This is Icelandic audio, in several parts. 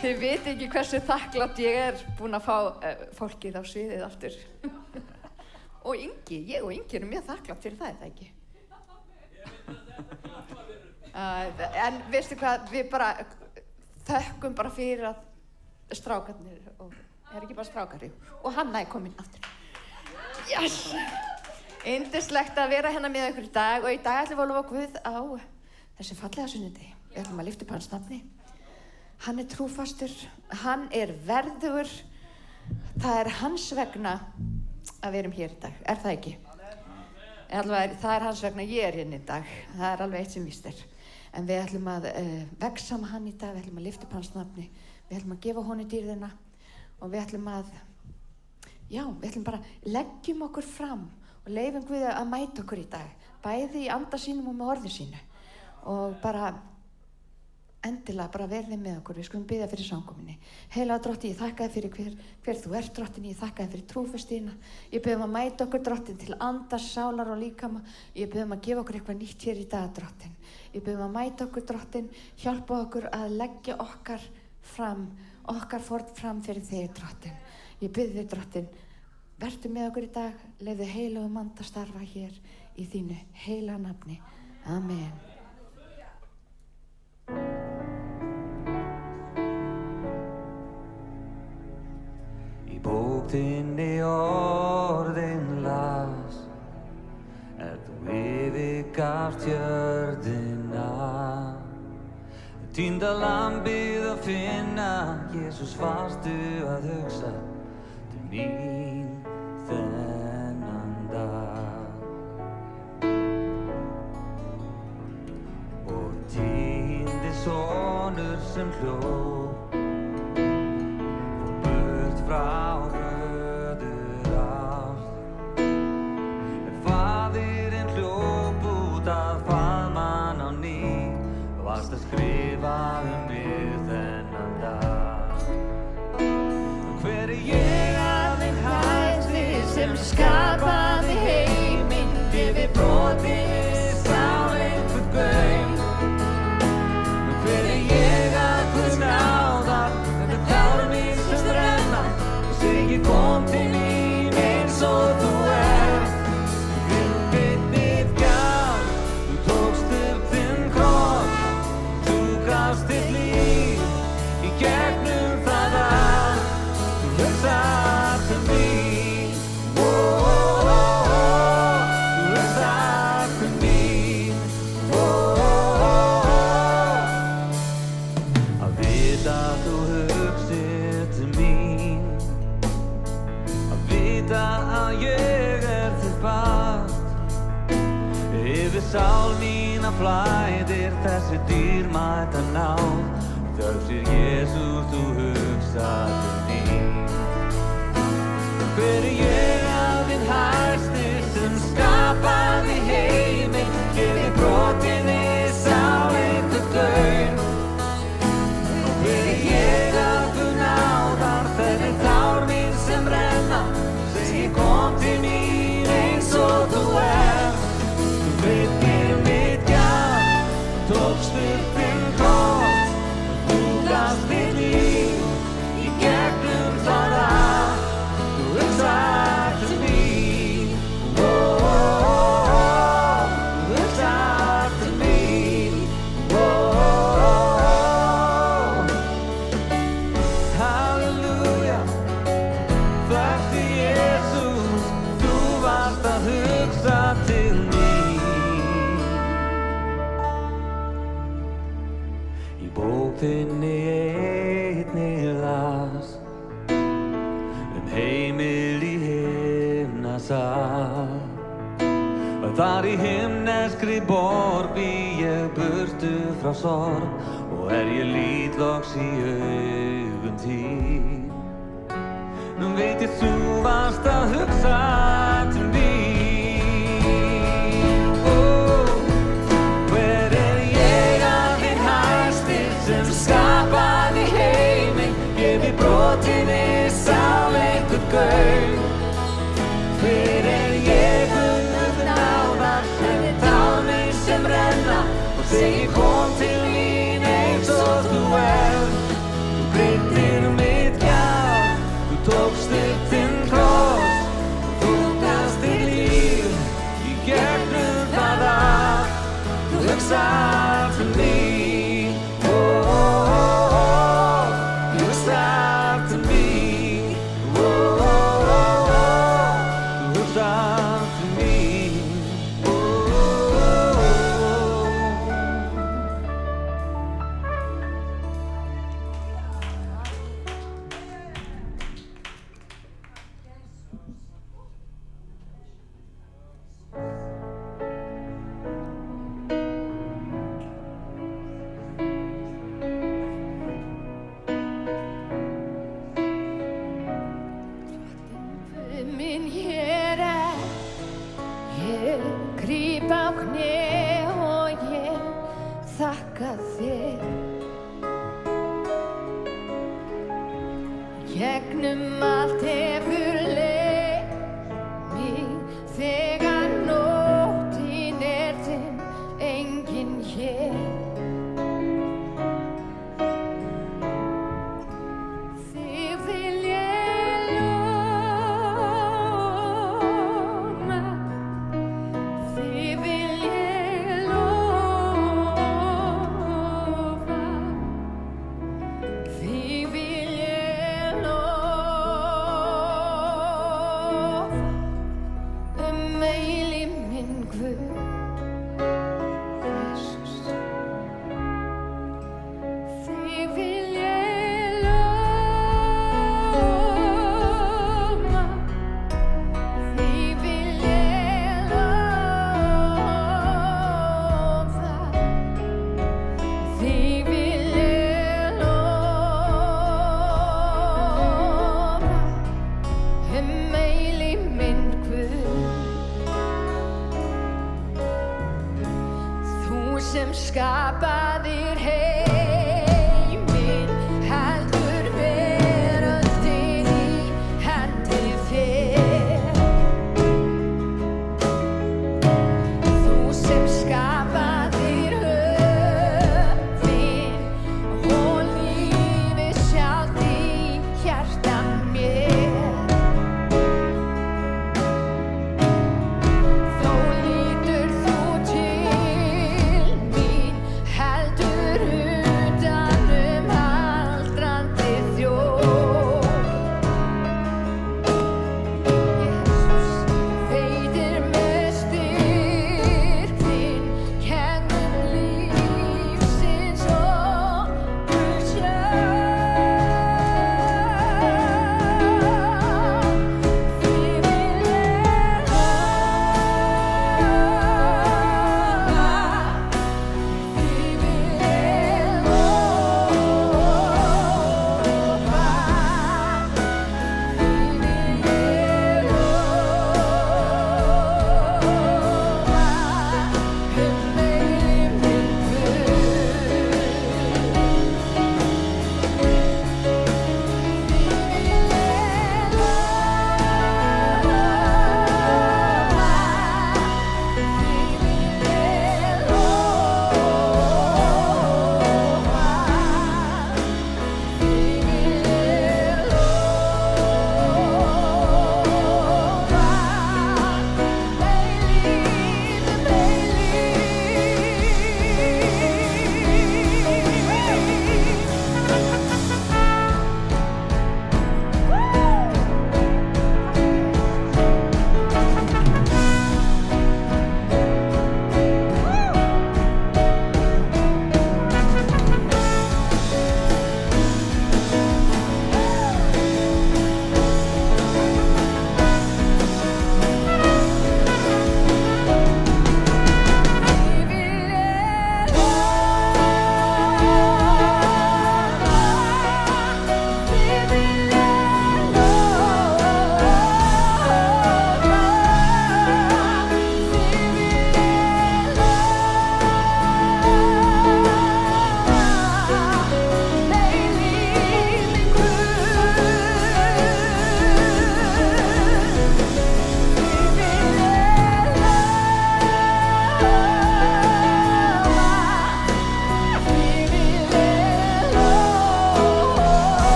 Þið viti ekki hversu þakklátt ég búin að fá fólkið á sviðið aftur. Og Ingi, ég og Ingi erum mjög þakklátt fyrir það, er það ekki? En veistu hvað, við bara þökkum bara fyrir að strákarnir, og ekki bara strákar, og Hanna komin aftur. Yes! Yndislegt að vera hérna með ykkur í dag, og í dag ætlum við að lofa Guð á þessi fallega sunnudegi. Við ætlum að lyfta upp hans nafni. Hann trúfastur, hann verðugur. Það hans vegna að við erum hér í dag, það ekki? Alveg, það hans vegna ég hérna í dag, það alveg eitt sem víst En við ætlum að vexa með hann í dag, við ætlum að lyfta upp hans nafni, við ætlum að gefa honum dýrðina og við ætlum við ætlum bara leggjum okkur fram og leyfum Guði að mæta okkur í dag, bæði í anda sínum og með orði sínu og bara endilega bara verði með okkur, við skulum biðja fyrir samkominni. Heilaga Drottinn, ég þakka þér fyrir hver þú ert, Drottinn, ég þakka þér fyrir trúfestina. Ég bið að mæta okkur, Drottinn, til andar, sálar og líkama. Ég bið að gefa okkur eitthvað nýtt hér í dag, Drottinn. Ég bið að mæta okkur, Drottinn, hjálpa okkur að leggja okkar fórn fram fyrir þig, Drottinn. Ég bið þig, Drottinn, vertu með okkur í dag, leyfðu heilagum anda starfa hér í þínu heilaga nafni. Amen. Bók þinni orðin las þú yfirgafst jörðina týnda lambið að finna Jesús varstu að hugsa til mín þennan dag og týndi sonur sem hló frá föður ást faðirinn hljóp út að faðma hann á ný varst að skrifa mig þennan dag hver ég að þinn hæsti sem skapaði heiminn yfir brotið sá einhvern gaum hver ég að Guðs náðar tár mín sem renna ég kom til mín eins og þú Guð mitt gaf þú tókst upp þinn kross þú gafst þitt líf í gegnum það allt þú hugsar til mín þú hugsar til mín að vita þú hugsir til mín að ég þitt barn yfir sál mína flæðir þessi dýrmæta náð þökk Jesús þú hugsar til mín hver ég að þinn hæsti sem skapaði heiminn yfir brotinni sál einhvern gaum og hver ég að þú náðar þeirri tár mín sem renna ég kom til mín eins og þú þú veitir mitt gaf tókst upp þinn kross þú gafst þitt líf í gegnum það allt þú hugsar til mín þú hugsar til mín halleluja þakk þér Jesús þú varst að hugsa til mín í bók þinni einnig las heimil í himnasal þar í himneskri borg bý ég burtu frá sorg og ég lít loks í augun þín nú veit ég þú varst að hugsa til mín hver ég að þinn hæsti sem skapaði heiminn yfir brotinni sál einhvern gaum hver ég Guð náðar þeirri tár mín sem renna og ég kom til mín eins og þú þú breytir mitt gaf þú tókst upp þinn kross þú gafst á kné og ég þakka þér. Gegnum allt hefur leitt mig þegar nóttin þinn enginn hér. Þig vil ég lóna, þig vil ég lofa, þig vil ég lofa eilíf minn Guð. Jesus. Þig vil ég lóna, þig vil ég lofa, þig vil ég lofa eilíf minn Guð. Þú sem skapaðir heiminn, heldur veröldin í hendi þér. Þú sem skapaðir höfin og lífið sjálft í hjarta mér. Þó lítur þú til mín, heldur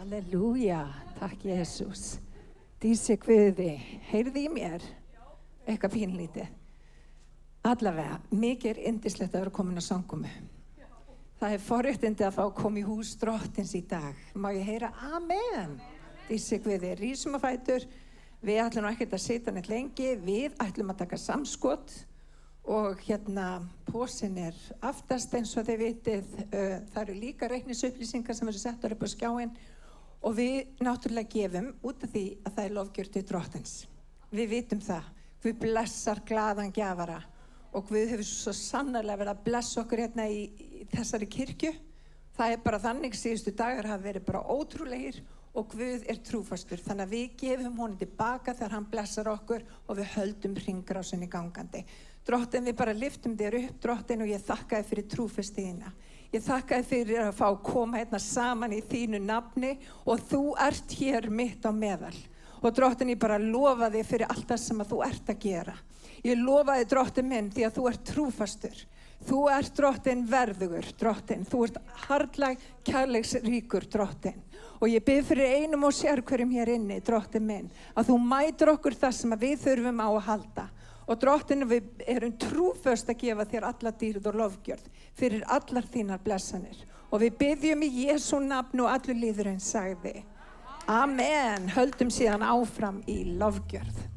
Halleluja, takk Jesús. Dísi Guði, heyrði í mér eitthvað pínlítið. Allavega, mikið yndislegt að vera komin á samkomu. Það forréttindi að fá að koma í hús Drottins í dag. Má ég heyra amen? Dísi Guði, rísum á fætur. Við ætlum ekkert að sitja neitt lengi. Við ætlum að taka samskot og pósinn aftast eins og þið vitið. Það eru líka reikningsupplýsingar sem eru settar upp á skjáinn. Og við náttúrulega gefum út af því að það lofgjörð til Drottins. Við vitum það. Guð blessar glaðan gjafara og Guð hefur svo sannarlega verið að blessa okkur í þessari kirkju. Það bara þannig, síðustu dagar hafa verið bara ótrúlegir og Guð trúfastur. Þannig að við gefum honum tilbaka þegar hann blessar okkur og við höldum hringrásinni gangandi. Drottin, við bara lyftum þér upp, Drottin, og ég þakka þér fyrir trúfastíðina. Ég þakka þér fyrir að fá að koma saman í þínu nafni og þú ert hér mitt á meðal. Og Drottin, ég bara lofa þig fyrir allt það sem að þú ert að gera. Ég lofa þig, Drottin minn, því að þú ert trúfastur. Þú ert, Drottin, verðugur, Drottin. Þú ert harðlag, kærleiksríkur, Drottin. Og ég bið fyrir einum og sérhverjum hér inni, Drottin minn, að þú mætir okkur það sem að við þurfum á að halda. Og Drottin, við erum trúföst að gefa þér alla dýrð og lofgjörð fyrir allar þínar blessanir. Og við biðjum í Jesú nafn og allur líðurinn sagði. Amen. Höldum síðan áfram í lofgjörð.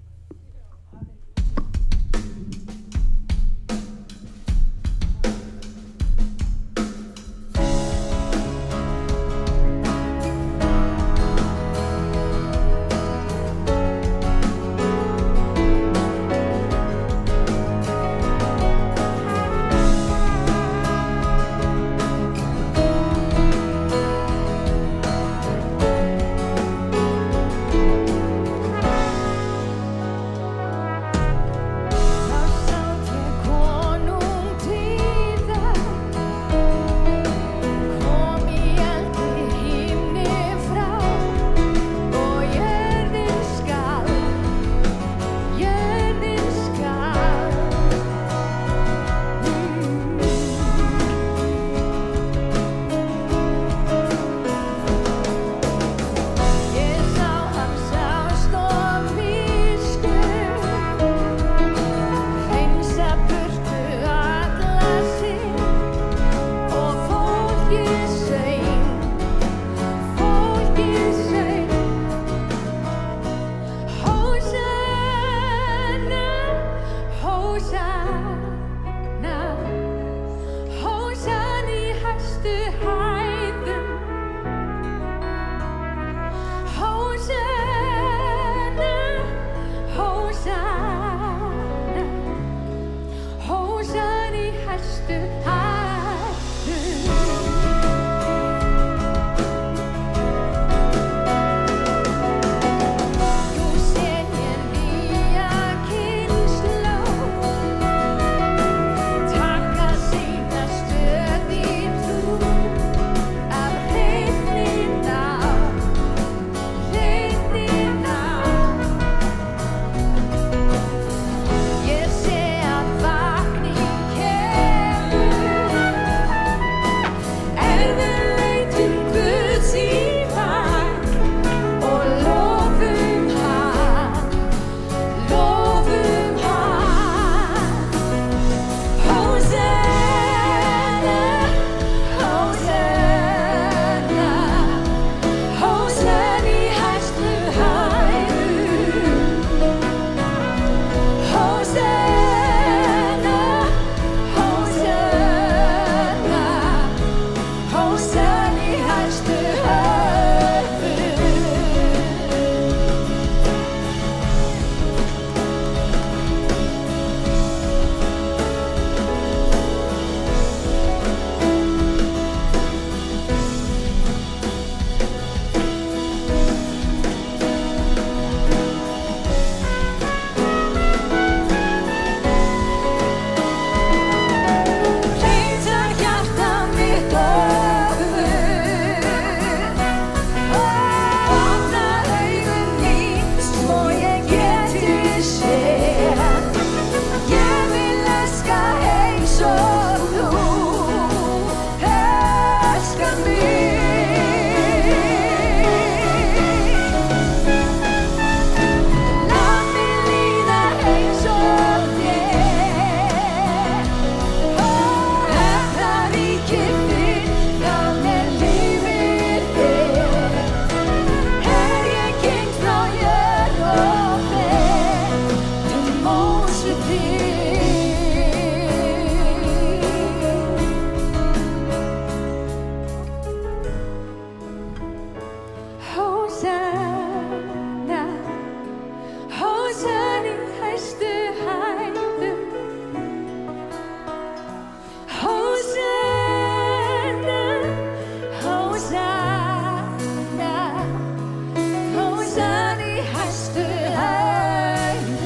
hæstu hæðum.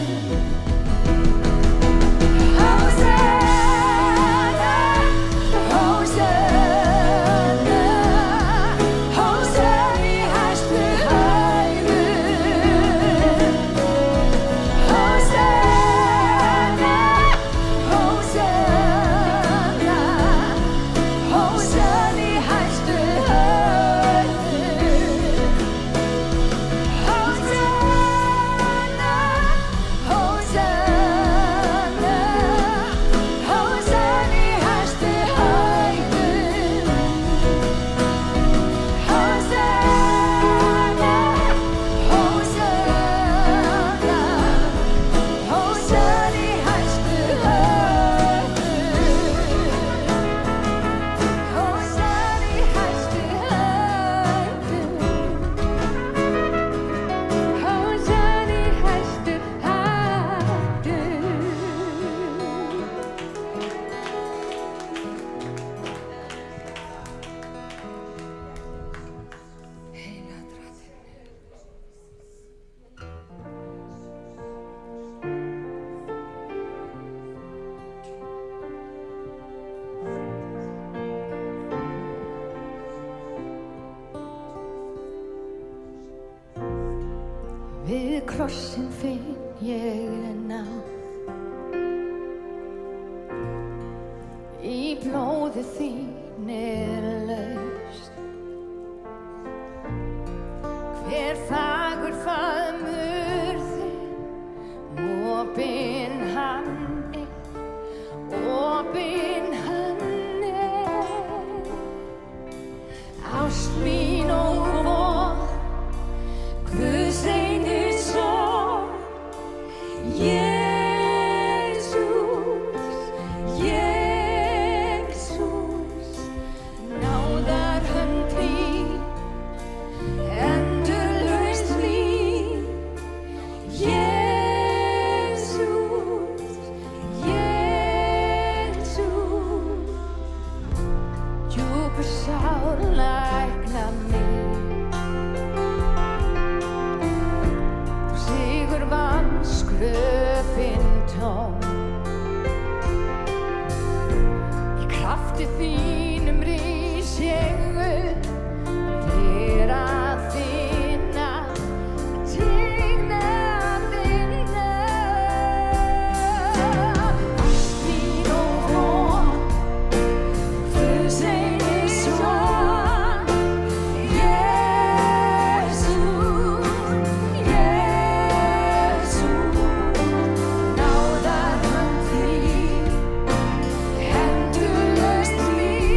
Við krossinn finn ég ná, í blóði þín laust. Hver fagur faðmur þinn, opinn hann opinn hann ást mín og von, Guðs einu son, Jesús, Jesús, náðar hönd þín, endurlaus þín, Jesús, Jesús, djúpur sál lækna mig. Skröpin tóm, í krafti þínum rís ég upp, þér að finna, tigna þinna. Ást þín og von, Guðs einu son, Jesús, náðar hönd þín, endurlaus þín.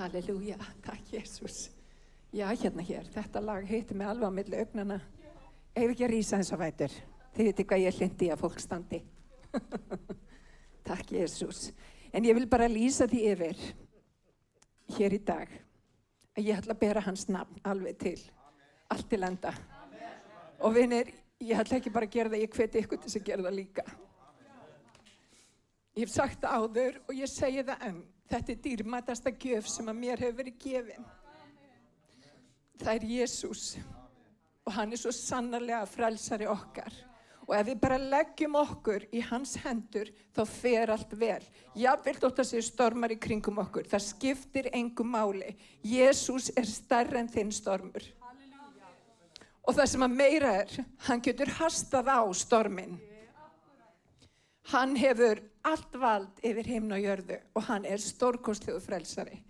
Halleluja, takk Jesús. Já, hérna hér, þetta lag heitir mig alveg á milli augnanna. Ef ekki að rísa eins og vætur. Þið veitir hvað ég hlindi að fólk standi. Takk Jesús. En ég vil bara lýsa því yfir hér í dag að ég ætla að bera hans nafn alveg til. Allt til enda. Og vinir, ég ætla ekki bara að gera það, ég hveti ykkur til að gera það líka. Ég hef sagt það áður og ég segi það enn. Þetta er dýrmætasta gjöf sem að mér hefur verið gefin. Það er Jesús og hann er svo sannarlega frelsari okkar. Og ef við bara leggjum okkur í hans hendur, þá fer allt vel. Jafnvel þótt að sé stormar í kringum okkur. Það skiptir engu máli. Jesús er stærri en þinn stormur. Og það sem að meira er, hann getur hastað á storminn. Hann hefur allt vald yfir himn og jörðu og hann er stórkostlegur frelsari.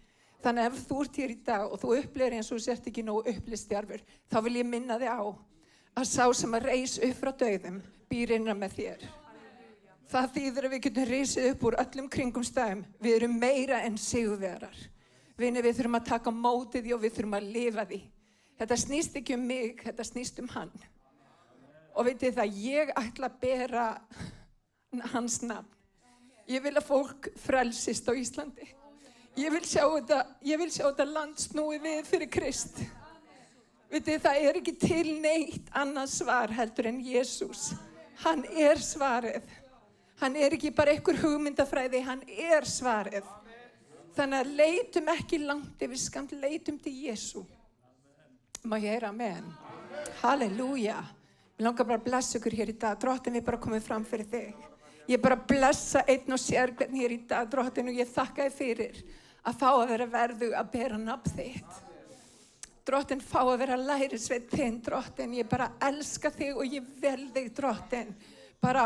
Þannig ef þú ert hér í dag og þú upplifir eins og þú sért ekki nógu upplýstjarfur, þá vil ég minna þig á að sá sem að reis upp frá dauðum býr innan með þér. Það þýðir að við getum reisið upp úr öllum kringumstæðum. Við erum meira en sigurvegarar. Vinir, við þurfum að taka mótið því og við þurfum að lifa því. Þetta snýst ekki um mig, þetta snýst um hann. Og vitið það, ég ætla að bera hans nafn. Ég vil að fólk frelsist á Íslandi. Ég vil sjá þetta land snúi við fyrir Krist. Vitið, það er ekki til neitt annað svar heldur en Jesús. Hann er svarið. Hann er ekki bara einhver hugmyndafræði, hann er svarið. Þannig að leitum ekki langt yfir skammt, leitum til Jesú. Má ég heyra amen? Halleluja. Ég langar bara að blessa ykkur hér í dag. Drottinn, við bara komum fram fyrir þig. Ég bara blessa einn og sér hvernig hér í dag, Drottinn, og ég þakka þér fyrir að fá að vera verðug að bera nafn þitt. Drottinn, fá að vera lærisveinn þinn, Drottinn. Ég bara elska þig og ég vel þig, Drottinn. Bara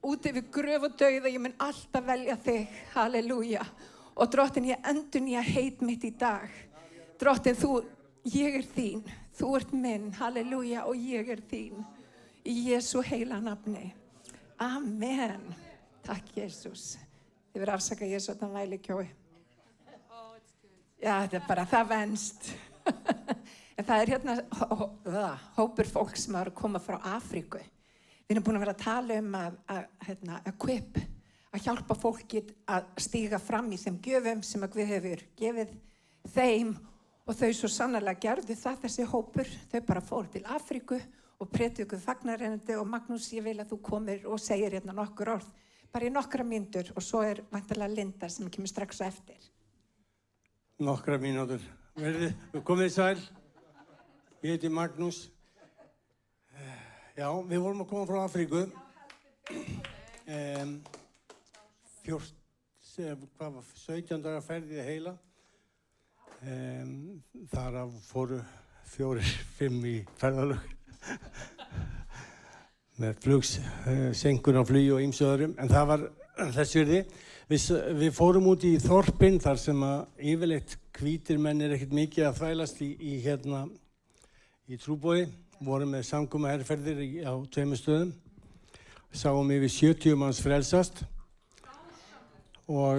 út yfir gröf og dauða, ég mun alltaf velja þig. Halleluja. Og Drottinn, ég endurnýja heit mitt í dag. Drottinn, ég er þín. Þú ert minn. Halleluja. Og ég er þín. Í Jesú heila nafni. Amen. Takk, Jesús. Þið verður afsaka Jesú að hann væli kjói. Já, þetta er bara, það venst. En það er hérna hópur fólk sem er að koma frá Afríku. Við erum búin að vera að tala um að equip, að hjálpa fólki að stíga fram í þeim gjöfum sem að Guð hefur gefið þeim og þau svo sannarlega gerðu það, þessi hópur. Þau bara fóru til Afríku og predikuðu fagnarendi og Magnús, ég vil að þú komir og segir hérna nokkur orð, bara í nokkra mínútur og svo er væntanlega Linda sem kemur strax á eftir. Nokkra mínútur. Komið sæl. Ég heiti Magnús. Já, við vorum að koma frá Afríku. 17 dagar ferðið heila. Þar af fóru 4-5 í ferðalög. Með senkun á flugi og ýmsu öðrum. En það var þess virði. Við fórum út í þorpin þar sem að yfirleitt hvítir menn er ekkert mikið að þvælast í trúboði. Vorum með samkoma herferðir á 2 stöðum. Sáum yfir 70 manns frelsast. Og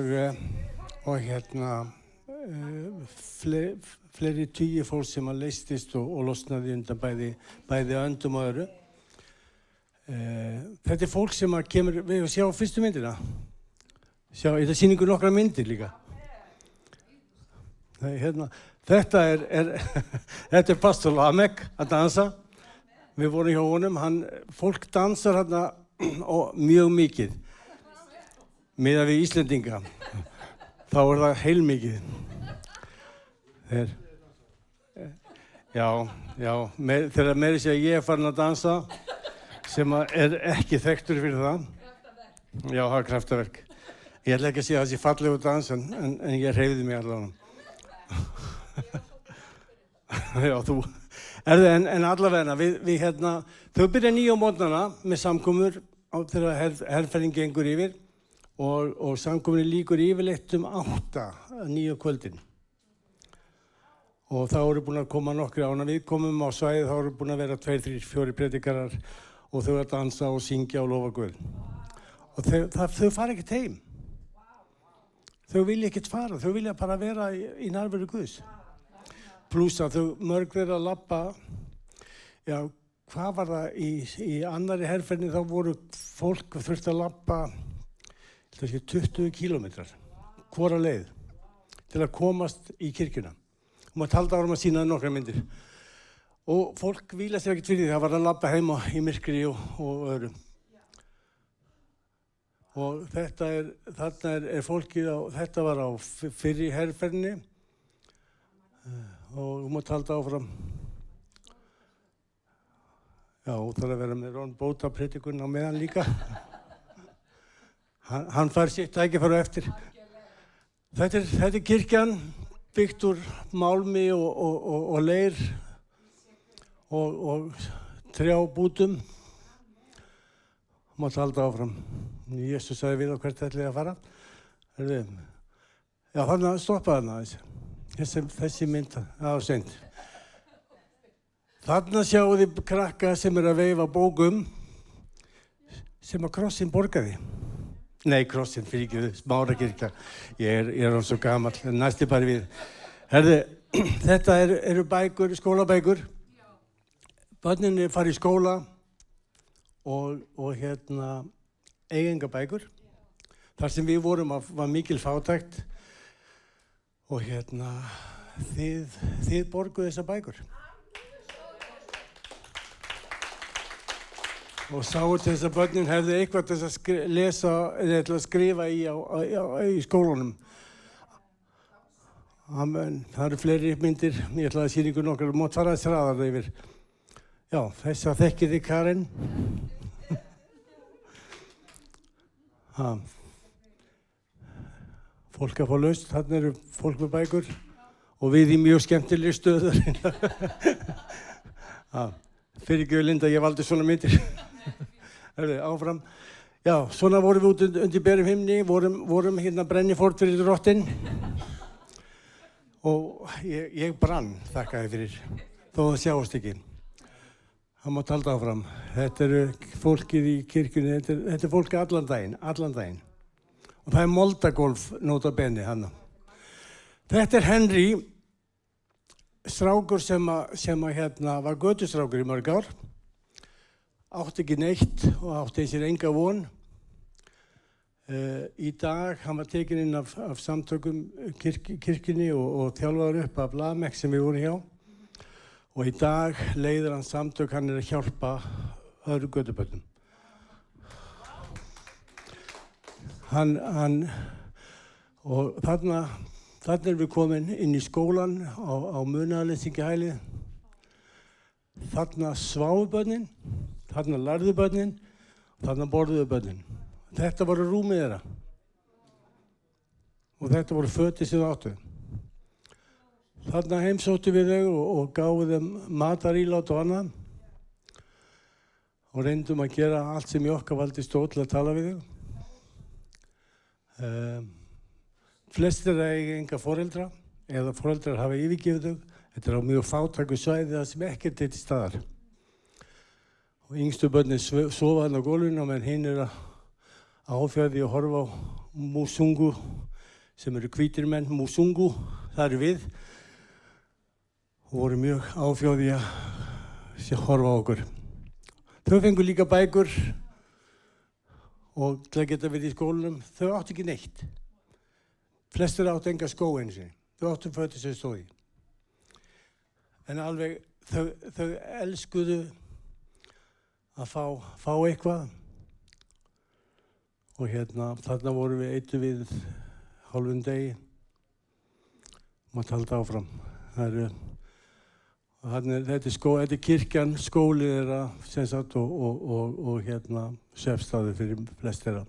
fleiri 10 fólk sem að leystist og losnaði undan bæði öndum og öðru. Þetta er fólk sem að kemur, við sjá fyrstu myndina. Þetta sýningur nokkra myndir líka. Þetta er pastor Lamek að dansa. Við vorum hjá honum, fólk dansar hérna mjög mikið. Miðað við Íslendinga. Þá er það heilmikið. Þegar meira sé að ég er farin að dansa, sem er ekki þekktur fyrir það. Já, það er kraftaverk. Ég ætla ekki að segja að það sé fallegu dans, en ég hreyfði mig allavega. Já, þú. En allavega, þau byrja 9 á morgnana með samkomur þegar herferðin gengur yfir og samkomunni lýkur yfirleitt 8, 9 kvöldin. Og þá eru búin að koma nokkri ána. Við komum á svæðið, þá eru búin að vera 2, 3, 4 predikarar og þau að dansa og syngja og lofa Guð. Og þau fara ekkert heim. Þau vilja ekkert fara, þau vilja bara vera í nærveru Guðs. Pluss að þau mörg þeirra að labba, já, hvað var það í annari herferðinni, þá voru fólk þurfti að labba 20 kílómetrar, hvora leið, til að komast í kirkjuna. Og maður taldi árum að sína nokkra myndir. Og fólk víla sér ekkert fyrir því, það var að labba heima í myrkri og öðru. Og þarna er fólkið þetta var á fyrri herferðinni og maður taldi áfram. Já, það að vera með Ron Bóta predikun á meðan líka. Hann fær sitt tækifæri á eftir. Þetta er kirkjan, byggt úr málmi og leir og trjábútum. Má talda áfram. Jesús sagði við á hvert ætliði að fara. Já, hann stoppaði hann aðeins. Þessi mynd á seint. Þarna sjáu þið krakka sem að veifa bókum sem að krossin borgaði. Nei, krossin, fyrir ekki, Smárakirkja. Ég er svo gamall, næsti bara við. Herðu, þetta eru bækur, skólabækur. Börnin fara í skóla og eigingabækur. Þar sem við vorum var mikil fátækt og þið borguðu þessar bækur. Og sáu til þess að börnin hefðu eitthvað til að lesa eða til að skrifa í skólanum. Amen. Það eru fleiri myndir, ég ætlaði að sýna ykkur nokkrar, mátt fara að þraða það yfir. Já, þess að þekkið þið Karen. Fólk að fá laust, þarna eru fólk með bækur og við í mjög skemmtilegri stöður. Fyrir ekki Linda, ég valdi svona myndir. Áfram. Já, svona vorum við út undir berum himni, vorum brennifórn fyrir Drottinn. Og ég brann, þakkaði fyrir, þó það sjáist ekki. Það má talda áfram. Þetta eru fólkið í kirkjunni, þetta er fólkið allan daginn. Og það er moldagólf, nota bene, hana. Þetta er Henry, strákur sem var götustrákur í mörg ár. Átti ekki neitt og átti sér enga von. Í dag, hann var tekinn inn af samtökum kirkjunni og þjálfaður upp af Lamek sem við vorum hjá. Og í dag leiðir hann samtök, hann að hjálpa öðru götubörnum. Og þarna erum við komin inn í skólan á munaðarleysingahælið. Þarna sváfu börnin, þarna lærðu börnin, þarna borðuðu börnin. Þetta voru rúmið þeirra. Og þetta voru fötin sem þau áttu. Þarna heimsóttu við þau og gáfu þeim matarílát og annað. Og reyndum að gera allt sem í okkar valdi stóð til að tala við þau. Flestir eiga enga foreldra eða foreldrar hafa yfirgefið þau. Þetta er á mjög fátæku svæði það sem ekkert er til staðar. Og yngstu börnin sofa þarna á gólfinu og menn hinn að áfjáði og horfa á Musungu sem eru hvítir menn, Musungu, það eru við. Og voru mjög áfjáði að horfa á okkur. Þau fengu líka bækur og til að geta verið í skólanum, þau áttu ekki neitt. Flestir áttu enga skó einu sinni, þau áttu fötin sem stóð í. En alveg þau elskuðu að fá eitthvað. Og þarna vorum við eittu við hálfum degi. Maður taldi áfram. Þetta er kirkjan, skólið þeirra, sem sagt, og svefstaður fyrir flest þeirra.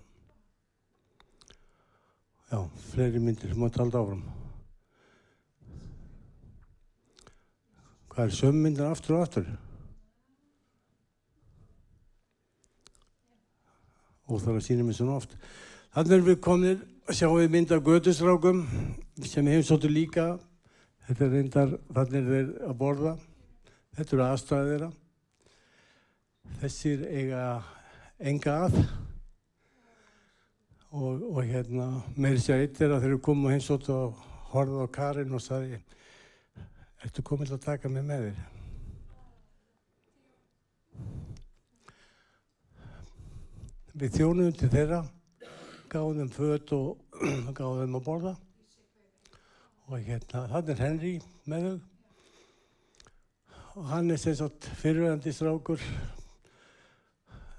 Já, fleiri myndir, maður taldi áfram. Hvað er sömu myndir aftur og aftur? Og það að sýna mig svona oft. Þannig erum við komin að sjá við mynd af götustrákum sem við heimsóttu líka. Þetta er reyndar, þannig er þeir að borða. Þetta eru aðstæður þeirra. Þessir eiga enga að. og meiri sér eitt þegar þeir komu heimsótt og horfði á Karin og sagði, ertu komin til að taka mig með þér? Við þjónuðum til þeirra, gáðum þeim föt og gáðum þeim að borða. Og þannig Henry með þau. Og hann sem sagt fyrrverandi strákur.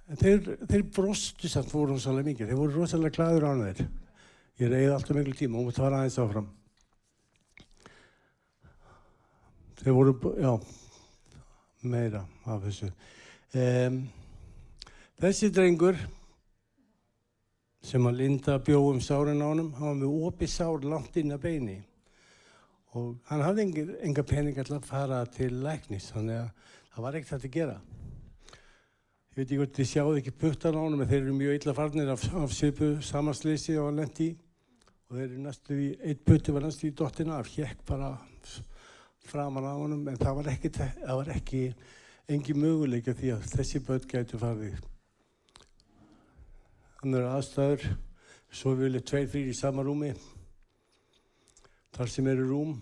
En þeir brostu samt fórum svolítið mikið. Þeir voru rosalega glaður án þeir. Ég reiði alltaf miklu tíma og mútti fara aðeins áfram. Þeir voru, meira af þessu. Þessi drengur sem að Linda bjó sárin á honum, hann var með opið sár langt inn að beini. Og hann hafði enga peninga til að fara til læknis, þannig að það var ekkert hægt að gera. Ég veit ekki hvort þið sjáðu ekki puttan á honum, en þeir eru mjög illa farnir af svipu samansleysi og hann lenti í. Og þeir eru næstu í, einn putti var næstu í dottina af, hékk bara framan á honum, en það var ekki engin möguleika því að þessi börn gætu farið. Þannig eru aðstæður, svo vilja 2-3 í sama rúmi, þar sem eru rúm.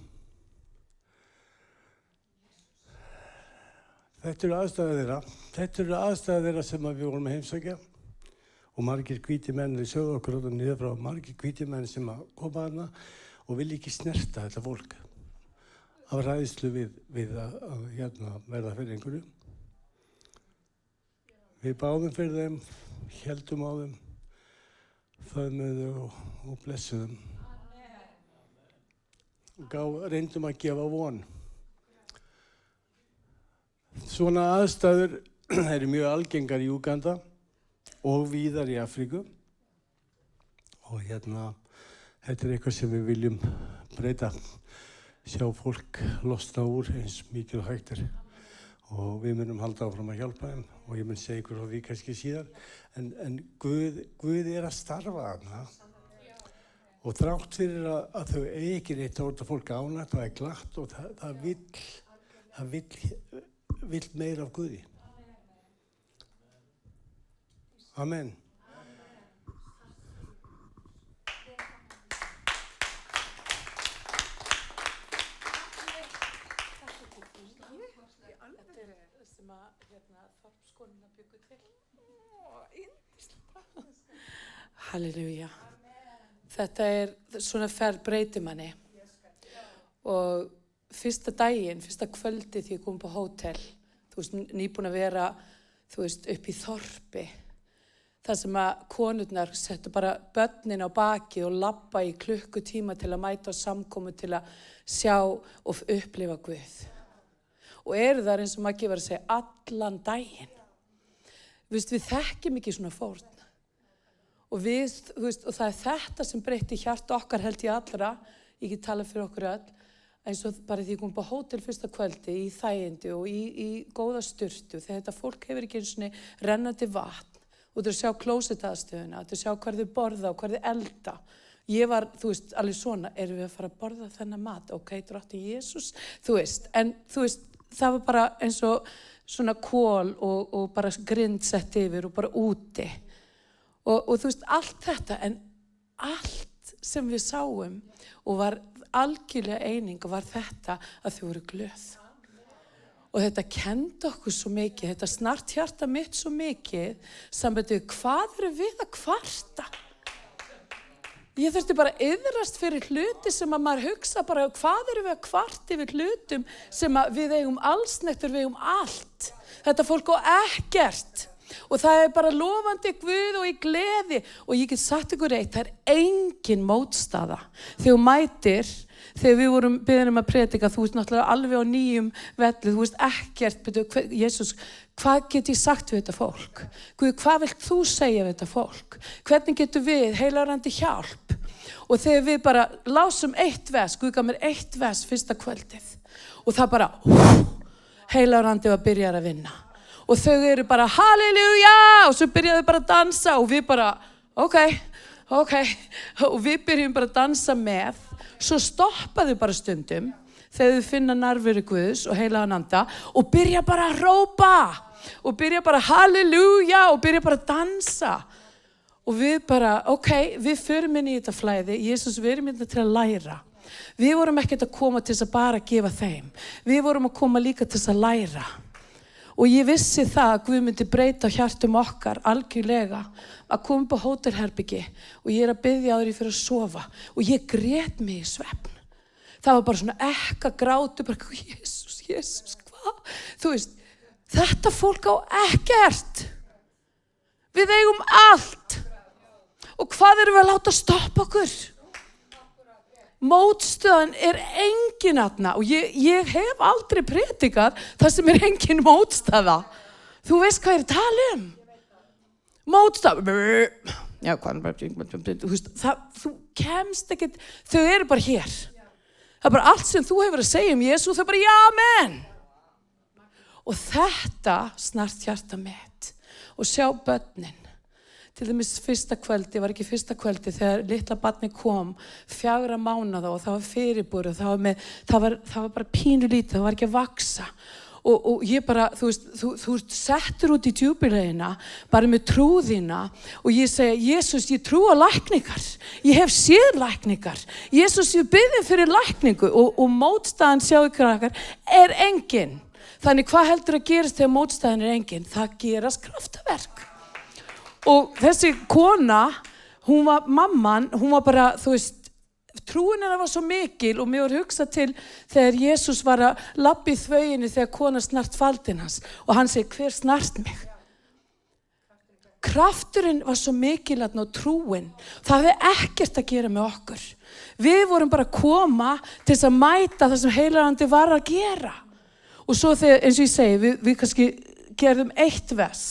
Þetta eru aðstæður þeirra sem við vorum að heimsækja og margir hvítir menn, þeir sögðu okkur út og niður frá, margir hvítir menn sem að koma þarna og vilja ekki snerta þetta fólk af ræðslu við að verða fyrir einhverju. Við báðum fyrir þeim, héldum á þeim, föðmuðu og blessuðum. Reyndum að gefa von. Svona aðstæður eru mjög algengar í Úganda og víðar í Afríku. Og þetta er eitthvað sem við viljum breyta. Sjá fólk losna úr eins mikið og hægt er. Og við munum halda áfram að hjálpa þeim og ég mun segja ykkur á því kannski síðar. En Guð er að starfa þarna. Og þrátt fyrir að þau eigi ekki neitt að orða fólk ánægt, það er glatt og það vill meira af Guði. Amen. Sem að þorpskonuna byggu til. Halleluja. Þetta svona ferð breytir manni. Og fyrsta kvöldi því ég kom på hótel, nýbúin að vera, upp í þorpi. Það sem að konurnar settu bara börnin á baki og labba í klukkutíma til að mæta á samkomu til að sjá og upplifa Guð. Og það eins og Maggi var að segja allan daginn. Við þekkjum ekki svona fórn. Og og það er þetta sem breytti hjarta okkar held ég allra, ég get talað fyrir okkur öll, eins og bara því ég kom på hótel fyrsta kvöldi í þægindi og í góða sturtu, þegar þetta fólk hefur ekki einu sinni rennandi vatn, og þú sjá klósetaðstöðuna, þú sjá hvar þau borða og hvar þau elda. Ég var, alveg svona, erum við að fara að borða þennan mat? Ok, drottinn Jesús, en það var bara eins og svona kol og bara grind sett yfir og bara úti. Og allt þetta, en allt sem við sáum og var algjörlega eining og var þetta að þau voru glöð. Og þetta kenndi okkur svo mikið, þetta snart hjarta mitt svo mikið, sambandi hvað eru við að kvarta? Ég þurfti bara að iðrast fyrir hluti sem að maður hugsa bara hvað eru við að kvarta yfir hlutum sem að við eigum allsnettur, við eigum allt. Þetta fólk á ekkert. Og það er bara lofandi Guð og í gleði. Og ég get sagt ykkur eitt, það er engin mótstaða. Þegar þú mætir, þegar við vorum beðin að predika, þú veist náttúrulega alveg á nýjum velli, þú veist ekkert, Jesús, hvað get ég sagt við þetta fólk? Guð, hvað vilt þú segja við þetta fólk? Hvernig getur við heilarandi hjálp? Og þegar við bara lásum eitt vers, Guð gaf mér eitt vers fyrsta kvöldið. Og það bara, heilarandi var byrjar að vinna. Og þau eru bara, halleluja, og svo byrjaðu bara að dansa og við bara, ok, og við byrjum bara að dansa með. Svo stoppaðu bara stundum þegar þau finna nærveru Guðs og heilagan anda og byrja bara að hrópa og byrja bara halleluja og byrja bara að dansa. Og við bara, við förum inn í þetta flæði, Jesús, við erum hérna til að læra. Við vorum ekkert að koma til þess að bara gefa þeim. Við vorum að koma líka til þess að læra. Og ég vissi það að Guð myndi breyta hjartum okkar algjörlega að koma upp á hótelherbyggi og ég að biðja áður ég fyrir að sofa og ég grét mig í svefn. Það var bara svona ekka grátu, bara Jesús, hvað? Þú veist, þetta fólk á ekkert. Við eigum allt. Og hvað erum við að láta stoppa okkur? Mótstöðan engin aðna og ég hef aldrei predikað það sem engin mótstaða. Þú veist hvað ég að tala um? Mótstaða. Já, þú kemst ekkert, þau eru bara hér. Það bara allt sem þú hefur að segja Jesú, þau bara já, amen. Og þetta snart hjarta mitt og sjá börnin. Til dæmis fyrsta kvöldi, var ekki fyrsta kvöldi þegar litla barni kom 4 mánaða og það var fyrirbúri og það var bara pínu lítið, það var ekki að vaksa. Og ég bara, þú veist, þú ert settur út í djúpilegina, bara með trúðina og ég segi, Jesús, ég trú á lækningar. Ég hef séð lækningar. Jesús, ég biðja fyrir lækningu og mótstaðan, sjáu krakkar, engin. Þannig hvað heldur að gerast þegar mótstaðan engin? Það gerast kraftaverk. Og þessi kona, mamman, hún var bara, þú veist, trúin hennar var svo mikil og mér var hugsað til þegar Jesús var að labba í þvöginni þegar kona snart faldinn hans og hann segi, hver snart mig? Krafturinn var svo mikil og trúin, það hefði ekkert að gera með okkur. Við vorum bara að koma til þess að mæta það sem Heilagur var að gera. Og svo þegar, eins og ég segi, við kannski gerðum 1 vers.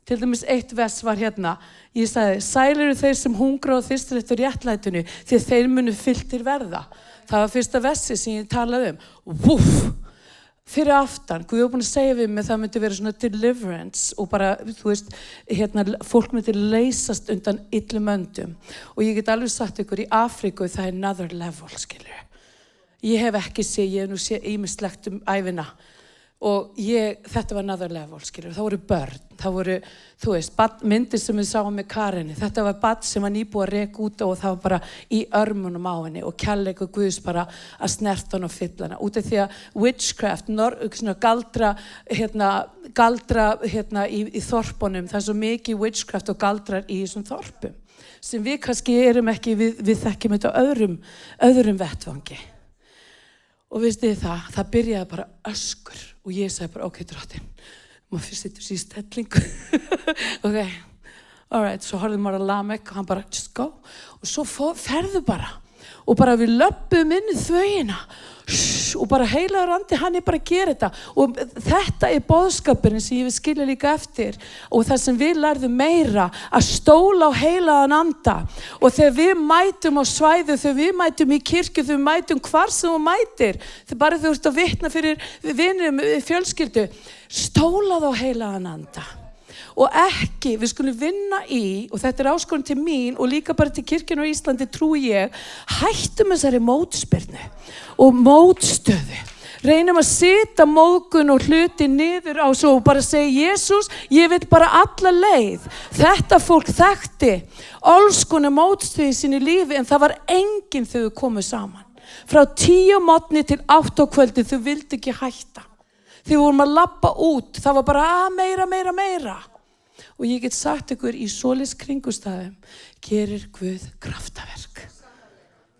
Til dæmis 1 vers var hérna, ég sagði, sælir eru þeir sem hungra og þyrstir eftir réttlætinu, því þeir munu fylltir verða. Það var fyrsta versi sem ég talaði um. Vúff, fyrir aftan, Guð var búin að segja við mig, það myndi vera svona deliverance og bara, þú veist, hérna, fólk myndi leysast undan illum öndum. Og ég get alveg sagt ykkur, í Afríku það another level, skilur. Ég hef ekki séð, ég hef nú séð ýmislegt ævina. Og þetta var another level, skilur. Það voru börn, það voru, þú veist, myndir sem við sáum með Karinni. Þetta var barn sem var nýbúið að reka út og það var bara í örmunum á henni og kærleikur Guðs bara að snerta hann og fylla hana. Út af því að witchcraft, galdra í þorpunum, það er svo mikið witchcraft og galdrar í þessum þorpum. Sem við kannski erum ekki, við þekkjum þetta öðrum vettvangi. Og veistu það byrjaði bara öskur og ég sagði bara, ok, drottinn, maður fyrst sittur sér í stellingu. Ok, alright, svo horfði maður að Lamek og hann bara, just go. Og svo ferðu bara og bara við löbbum inn í þvögina og bara Heilagur Andi, hann bara að gera þetta. Og þetta boðskapurinn sem ég vil skilja líka eftir og það sem við lærðum meira að stóla á Heilagan Anda. Og þegar við mætum á svæðu, þegar við mætum í kirkju, þegar við mætum hvar sem þú mætir, þegar bara þú ert að vitna fyrir vinum, fjölskyldu, stólað á Heilagan Anda. Og ekki, við skulum vinna í, og þetta áskorun til mín og líka bara til kirkjunnar á Íslandi, trúi ég, hættum þessari mótspyrnu og mótstöðu. Reynum að setja móðgun og hluti niður á svo og bara segja, Jesús, ég vil bara alla leið. Þetta fólk þekkti alls konar mótstöðu í sínu lífi en það var enginn þegar þau komu saman. Frá 10 morgni til 8 á kvöldi, þau vildi ekki hætta. Þegar vorum að labba út, það var bara meira. Og ég get sagt ykkur í svoleiðis kringumstæðum gerir Guð kraftaverk.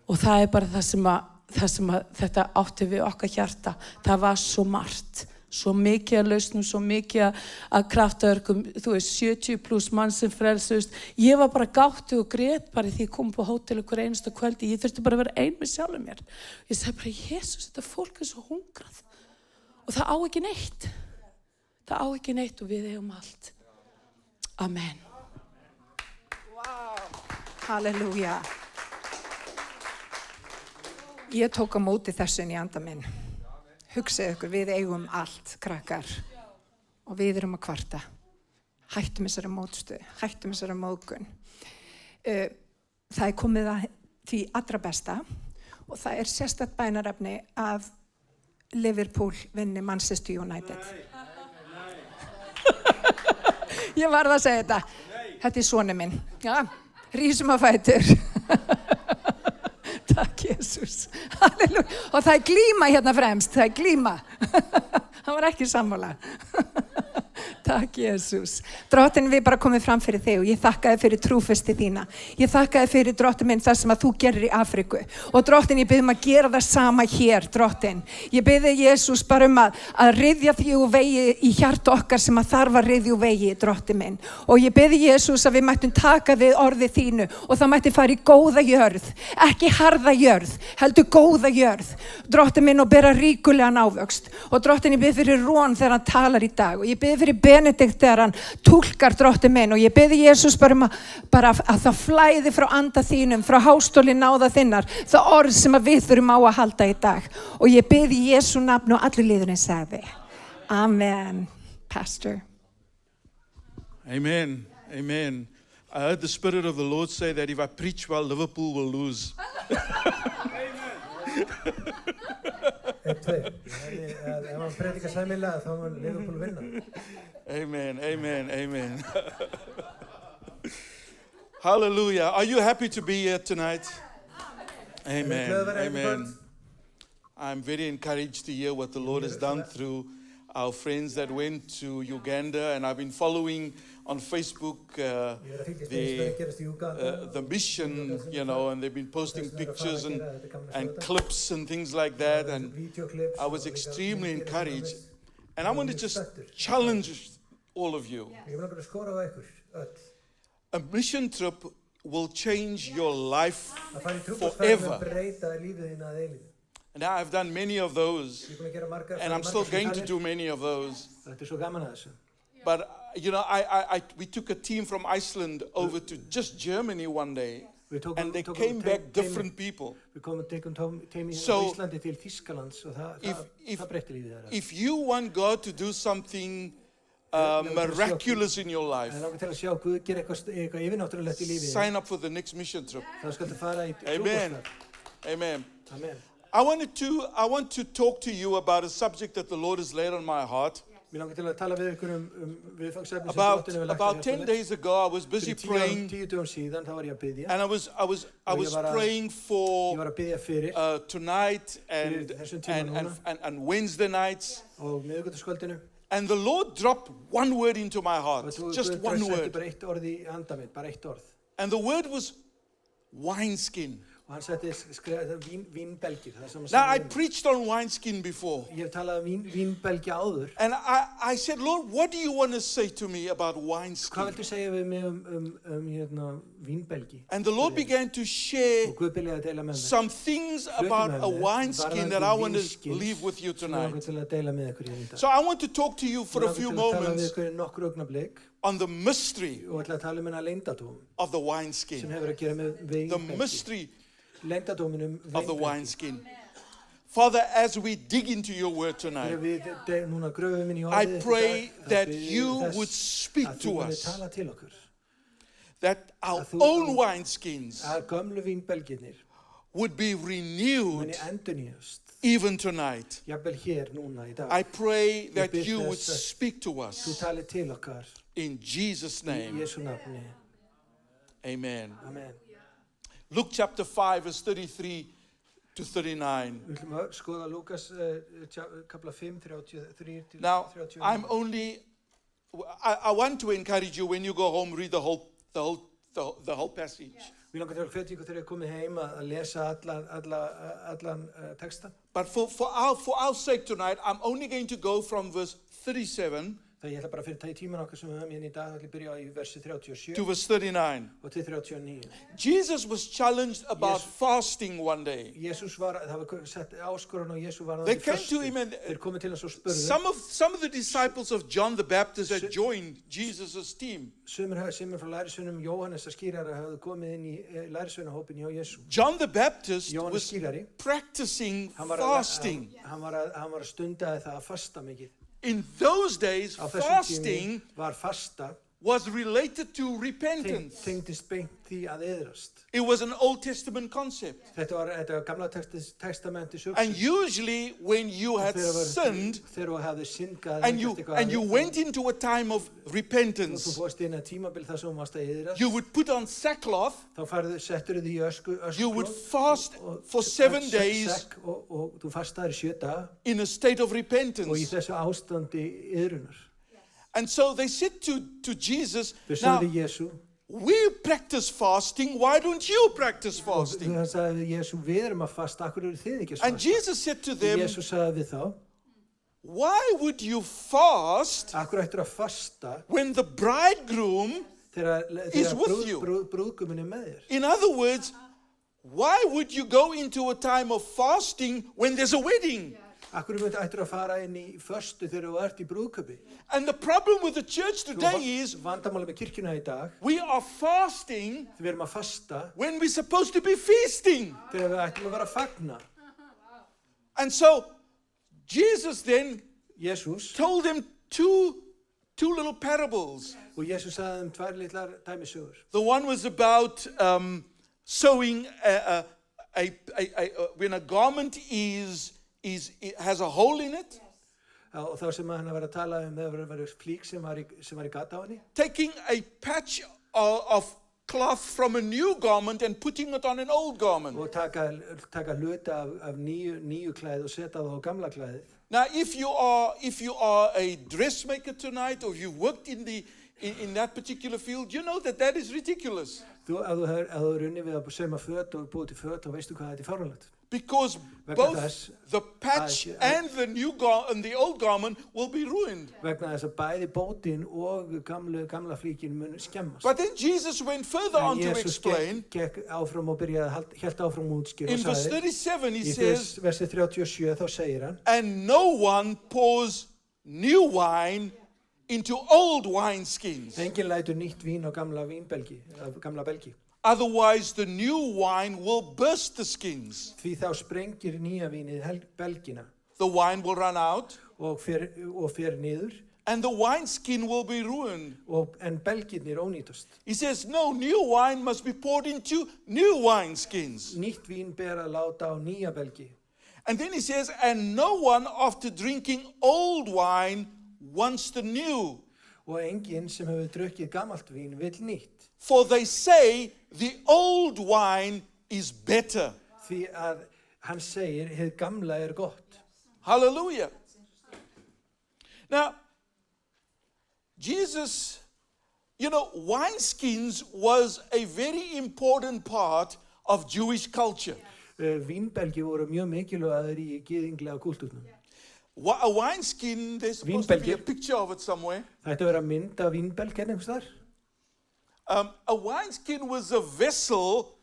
Og það bara það sem að þetta átti við okkar hjarta. Það var svo margt, svo mikið að lausnum, svo mikið að kraftaverkum, þú veist, 70+ mann sem frelsust. Ég var bara gáttu og grét bara því ég kom på hótel ykkur einasta kvöldi. Ég þurfti bara að vera ein með sjálfum mér. Ég sagði bara, Jesús, þetta fólk svo hungrað. Og það á ekki neitt. Það á ekki neitt og við eigum allt. Amen. Wow. Halleluja. Ég tók á móti þessu í anda minn. Hugsaðu ykkur, við eigum allt, krakkar. Og við erum að kvarta. Hættum þessari mótstöðu, hættum þessari móðgun. Það komið að því allra besta og það sérstakt bænarefni að Liverpool vinni Manchester United. Ég varð að segja þetta. Þetta er sonur minn. Já, rísum á fætur. Takk, Jesús. Halleluja. Og það er glíma hérna fremst. Það er glíma. Hann var ekki sammála. Takk, Jesús. Drottinn, við bara komum fram fyrir þig og ég þakka þér fyrir trúfesti þína. Ég þakka þér fyrir, drottinn minn, það sem að þú gerir í Afríku. Og drottinn, ég bið að gera það sama hér, drottinn. Ég bið þig, Jesús, bara að ryðja því úr vegi í hjarta okkar sem að þarf að ryðja úr vegi, drottinn minn. Og ég bið þig, Jesús, að við mættum taka við orðið þínu og það mætti fara í góða jörð, ekki harða jörð, heldur góða jörð, drottinn minn, og bera ríkulegan ávöxt. Og drottinn, ég bið fyrir Rón þegar hann talar í dag og ég bið fyrir Benedikt þegar hann túlkar, drottinn minn, og ég bið Jesús bara að það flæði frá anda þínum, frá hástóli náða þinnar, það orð sem að við þurfum á að halda í dag. Og ég bið í Jesú nafn og allir liðurinn sagði. Amen. Pastor. Amen. Amen. I heard the Spirit of the Lord say that if I preach well, Liverpool will lose. Amen, amen, amen. Hallelujah. Are you happy to be here tonight? Amen, amen. I'm very encouraged to hear what the Lord has done through our friends that went to Uganda, and I've been following on Facebook the mission, you know, and they've been posting pictures and clips and things like that, and I was extremely encouraged. And I want to just challenge all of you. A mission trip will change your life forever. And I've done many of those, and I'm still going to do many of those. But you know, we took a team from Iceland over to just Germany one day, and they came back different people. So, if you want God to do something miraculous in your life, sign up for the next mission trip. Amen. Amen. I want to talk to you about a subject that the Lord has laid on my heart. About 10 days ago, I was busy praying, and I was praying for tonight and Wednesday nights. And the Lord dropped one word into my heart, just one word. And the word was wineskin. Now, I preached on wineskin before. And I said, Lord, what do you want to say to me about wineskin? And the Lord began to share some things about a wineskin that I want to leave with you tonight. So I want to talk to you for a few moments on the mystery of the wineskin. The mystery of the wineskin. Father, as we dig into your word tonight, I pray that you would speak to us, that our own wineskins would be renewed even tonight. I pray that you would speak to us in Jesus' name. Amen. Luke chapter 5 verse 33 to 39. Now, I want to encourage you when you go home, read the whole passage. But for our sake tonight, I'm only going to go from verse 37 Ég ætla bara að fyrir tíman okkar sem við höfum hérna í dag, ætla að byrja í versi 37 to verse 39. Og til 39. Jesus was challenged about fasting one day. Jesus var, það var sett áskorun og Jesus var They came to him and þeir komu til hans og spurðu. Some of the disciples of John the Baptist had joined Jesus' team. Sumir frá lærisveinum Jóhannesar skírara hafðu komið inn í lærisveinahópinn hjá Jesú. John the Baptist was practicing fasting. Hann var að stundaði það að fasta mikið. In those days, fasting was related to repentance. Tengdist beint því að iðrast. It was an Old Testament concept. Þetta var gamla testamenti And usually when you had sinned þegar þú hafði syndgað and you went into a time of repentance, þú fórst inn að tímabil þar sem þú varst að iðrast, you would put on sackcloth, þá settur þið í ösku you would fast for 7 days og þú fastaðir í 7 daga in a state of og í repentance. þessu ástandi iðrunar. And so they said to Jesus, Þau now sagði Jesú, we practice fasting, why don't you practice fasting? Þau sagði við Jesú, við erum að fasta, akkur eru þið ekki að And fasta? Jesus said to them, Jesú sagði við þá, why would you fast akkur ættir að fasta when the bridegroom is with you? Brúðguminn er með þér? In other words, why would you go into a time of fasting when there's a wedding? Akkur ættir að fara inn í föstu þegar þú ert í brúðkaupi? And the problem with the church today is Vandamálið með kirkjuna í dag, we are fasting við erum að fasta when we're supposed to be feasting. þegar við ættum að vera að fagna. And so Jesus then Jesús, told them two little parables. og Jesús sagði tvær litlar dæmisögur. The one was about sewing when a garment has a hole in it. Og þá sem hann var að tala það var flík sem var í gata á henni. Taking a patch of cloth from a new garment and putting it on an old garment. Og taka hluta af nýju klæði og setja það á gamla klæðið. Now, if you are a dressmaker tonight, or if you've worked in that particular field, you know that is ridiculous. Ef þú unnið við að sauma föt og búið til föt, þá veistu hvað þetta er fáránlegt. Because both the patch and the old garment will be ruined. Vegna þess að bæði bótin og gamla flíkin mun skemmast. But then Jesus went further on to explain. Gekk áfram og hélt áfram að útskýra og In verse sagði, 37 he says, í versi 37 þá segir hann, and no one pours new wine into old wineskins. enginn lætur nýtt vín á gamla belgi. Otherwise the new wine will burst the skins. Því þá sprengir nýja vínið belgina The wine will run out og fer niður and the wineskin will be ruined. en belginir ónýtast. He says, no, new wine must be poured into new wineskins. Nýtt vín ber að láta á nýja belgi. And then he says, and no one after drinking old wine wants the new. Og enginn sem hefur drukkið gamalt vín vill nýtt. For they say the old wine is better. Því að hann segir, hið gamla er gott. Hallelujah. Now, Jesus, wineskins was a very important part of Jewish culture. Vínbelgi voru mjög mikilvægir í gyðinglega kúltúrnum. A wineskin, there's supposed to be a picture of it somewhere. Þetta vera mynd af vínbelg einhvers þar. A wineskin was a vessel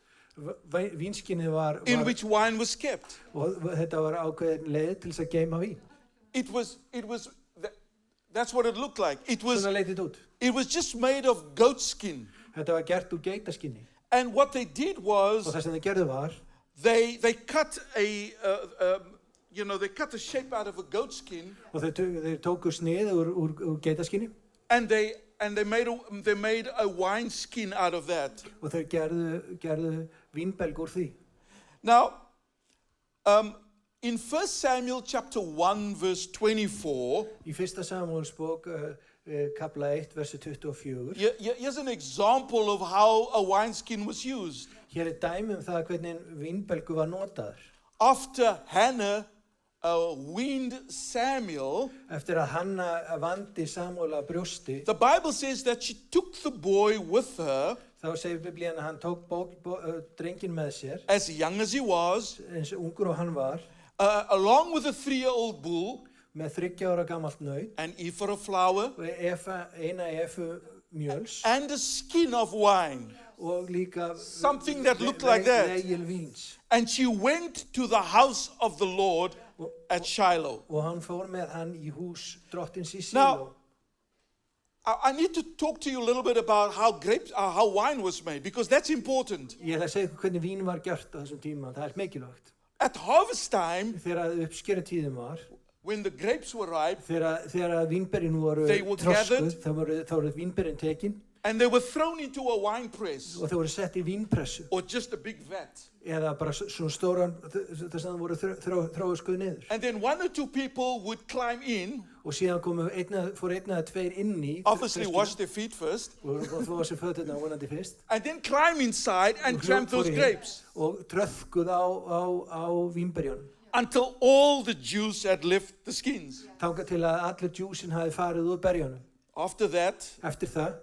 Vínskinnið var in which wine was kept. Og þetta var ákveðin leið til þess að geyma vín. That's what it looked like. Svona leit þetta út. It was just made of goat skin. Þetta var gert úr geitaskinni. And what they did was, og það sem þeir gerðu var, they cut they cut the shape out of a goat skin. Og þeir tóku snið úr geitaskinni. And they made a wine skin out of that. Og þeir gerðu vínbelg úr því. Now, in 1 Samuel chapter 1 verse 24, í 1. Samúelsbók kapla 1 versi 24. Here's an example of how a wineskin was used. Hér dæmi það hvernig vínbelgu var notaður. After Hannah weaned Samuel, eftir að Hanna vandi Samúel að brjósti, the Bible says that she took the boy with her, þá segir Biblían að hann tók drenginn með sér, as young as he was, eins ungur og hann var, along with a 3-year-old bull, með 3 ára gamalt naut, an ephah of flour, og eina efu mjöls, and a skin of wine, og líka something that looked like that. Vegil víns. And she went to the house of the Lord at Shiloh. Og hann fór með hann í hús drottins í Síló. Now, I need to talk to you a little bit about how wine was made, because that's important. Ég ætla að segja hvernig vín var gert á þessum tíma, það er mikilvægt. At harvest time, þegar uppskerutíðin var, when the grapes were ripe, þegar vínberin voru they were þroskuð, gathered, þá voru vínberin tekin and they were thrown into a wine press og þau voru sett í vínpressu or just a big vat. eða bara svona stóran þess að það voru þróskuð niður. And then 1 or 2 people would climb in, Og síðan fór einn eða tveir inn í obviously wash their feet first, og þó sér föturna vonandi fyrst and then climb inside and tramp those grapes og tröðkuð á vínberjunum until all the juice had left the skins. þangað til að allir djúsin hafi farið úr berjunum. After that, Eftir það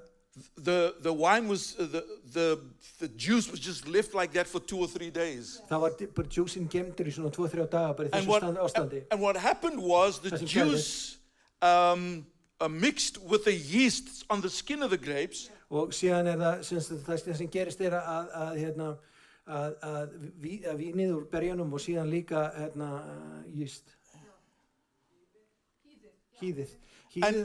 the wine was the juice was just left like that for 2 or 3 days. það var bara djúsin gemdur í svona 2-3 daga bara í þessu ástandi. And what happened was the juice mixed with the yeast on the skin of the grapes. Og síðan það sem gerist að vínið úr berjunum og síðan líka yeast. Hýðið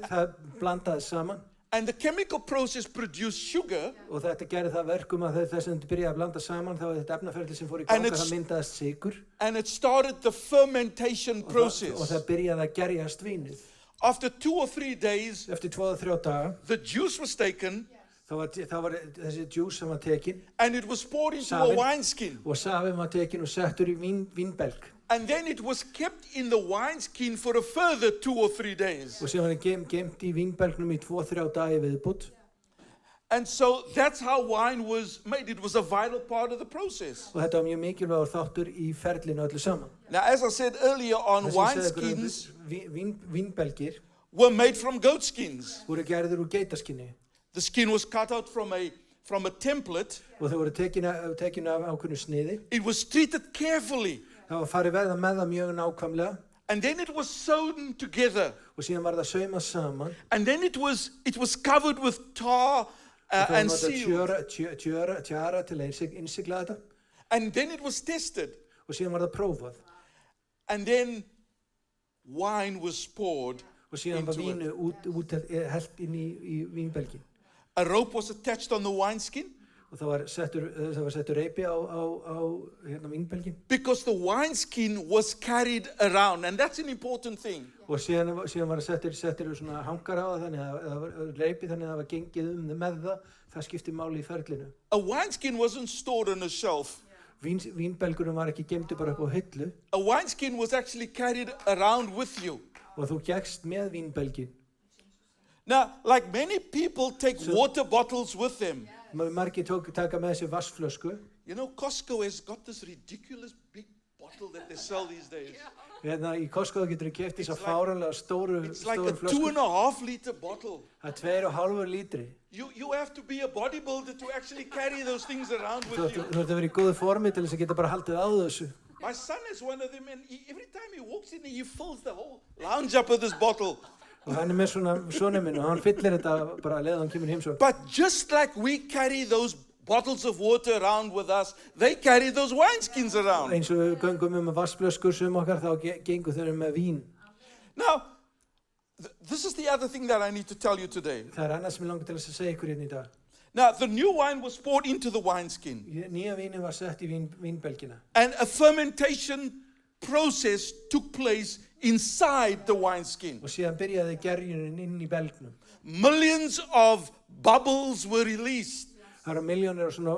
það blandaði saman. And the chemical process produced sugar. Og þetta gerði það verkum að þess að þetta byrjaði að blanda saman þá þetta efnaferli sem fór í ganga það myndaðist sykur. And it started the fermentation process. Og það byrjaði að gerjast vínið. After 2 or 3 days, eftir 2-3 daga, the juice was taken. Það var þessi juice sem var tekin. And it was poured into a wineskin. Og safinn var tekin og settur í vínbelg. And then it was kept in the wineskin for a further 2 or 3 days. Og síðan var það gemt í vínbelgnum í 2-3 daga viðbútt. And so that's how wine was made. It was a vital part of the process. Og þetta var mjög mikilvægur þáttur í ferlinu öllu saman. Now, as I said earlier on, wineskins vínbelgir were made from goat skins. Voru gerðir úr geitaskinni. The skin was cut out from a template. Og þau voru tekin af ákveðnu sniði. It was treated carefully. Það var farið verða með það mjög nákvæmlega. And then it was sewn together. Og síðan var það saumað saman. And then it was covered with tar and sealed. Tjara til að innsigla þetta. And then it was tested. Og síðan var það prófað. And then wine was poured. Og síðan var vínu hellt inn í vínbelgin. A rope was attached on the wineskin. Og það var settur reipi á vínbelgin. Because the wineskin was carried around, and that's an important thing. Og síðan var settur svona hangar á það, þannig að reipi þannig að það var gengið með það. Það skipti máli í ferlinu. A wineskin wasn't stored on a shelf. Vínbelgurinn var ekki gemdur bara upp á hillu. A wineskin was actually carried around with you. Og þú gekkst með vínbelgin. Now, like many people take water bottles with them. Margir taka með sér vassflösku. You know, Costco has got this ridiculous big bottle that they sell these days. Í Costco getur þú keypt þessa fáránlega stóru flösku. It's like a 2.5 liter bottle. Það er 2,5 lítri. You have to be a bodybuilder to actually carry those things around with you. Þú ert að vera í góðu formi til þess að geta bara haldið á þessu. My son is one of them, and every time he walks in, he fills the whole lounge up with this bottle. Og hann með svona sonur minn og hann fyllir þetta bara leið hann kemur heimsókn. But just like we carry those bottles of water around with us, they carry those wineskins around. Eins og við göngum með vassflöskur sem okkar þá gengur þau með vín. Now, this is the other thing that I need to tell you today. Það annað sem ég langar til að segja ykkur hérna í dag. Now, the new wine was poured into the wineskin. Nýja vínin var sett í vínbelgina. And a fermentation process took place inside the wineskin. Og síðan byrjaði gerjunin inn í belgnum. Millions of bubbles were released. Það eru milljónir af svona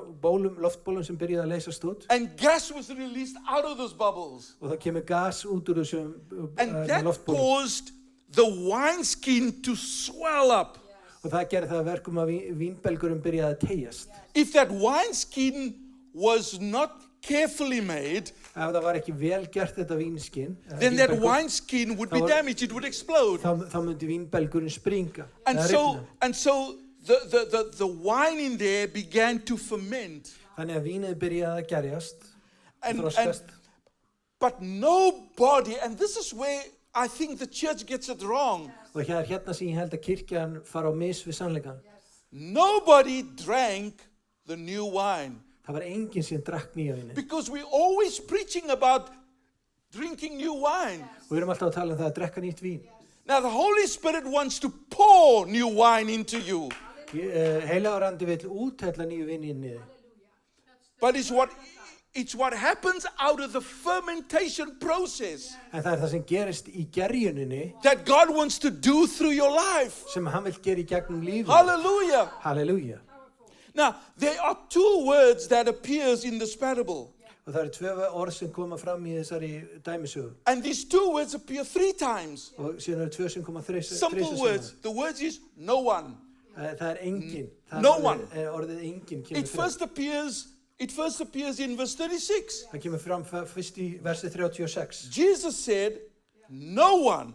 loftbólum sem byrjaði að leysast út. And gas was released out of those bubbles. Og það kemur gas út úr þessum loftbólum. And that caused the wineskin to swell up. Og það gerði það verkum að vínbelgurinn byrjaði að teyjast. If that wineskin was not carefully made, ef það var ekki vel gert þetta vínskinn, then that wineskin would be damaged, it would explode. Þá myndi vínbelgurinn springa. And so the wine in there began to ferment. Þannig að vínið byrjaði að gerjast, þroskast. But nobody, and this is where I think the church gets it wrong. Og hérna sem ég held að kirkjan fara á mis við sannleikann. Nobody drank the new wine. Það var enginn sem drakk nýja víni. Because we're always preaching about drinking new wine. Og við erum alltaf að tala það að drekka nýtt vín. Now the Holy Spirit wants to pour new wine into you. Heilagur andi vill úthella nýju víni inn í þig. But it's what happens out of the fermentation process En það það sem gerist í gerjuninni that God wants to do through your life. sem hann vill gera í gegnum lífið. Hallelujah. Halleluja. Now, there are two words that appears in this parable. Og það tvö orð sem koma fram í þessari dæmisögu. And these two words appear 3 times. Og síðan tvö sem koma Simple words. The word is no one. Það engin. No one. Orðið engin kemur It first appears in verse 36. Það kemur fram fyrst í versi 36. Jesus said, no one.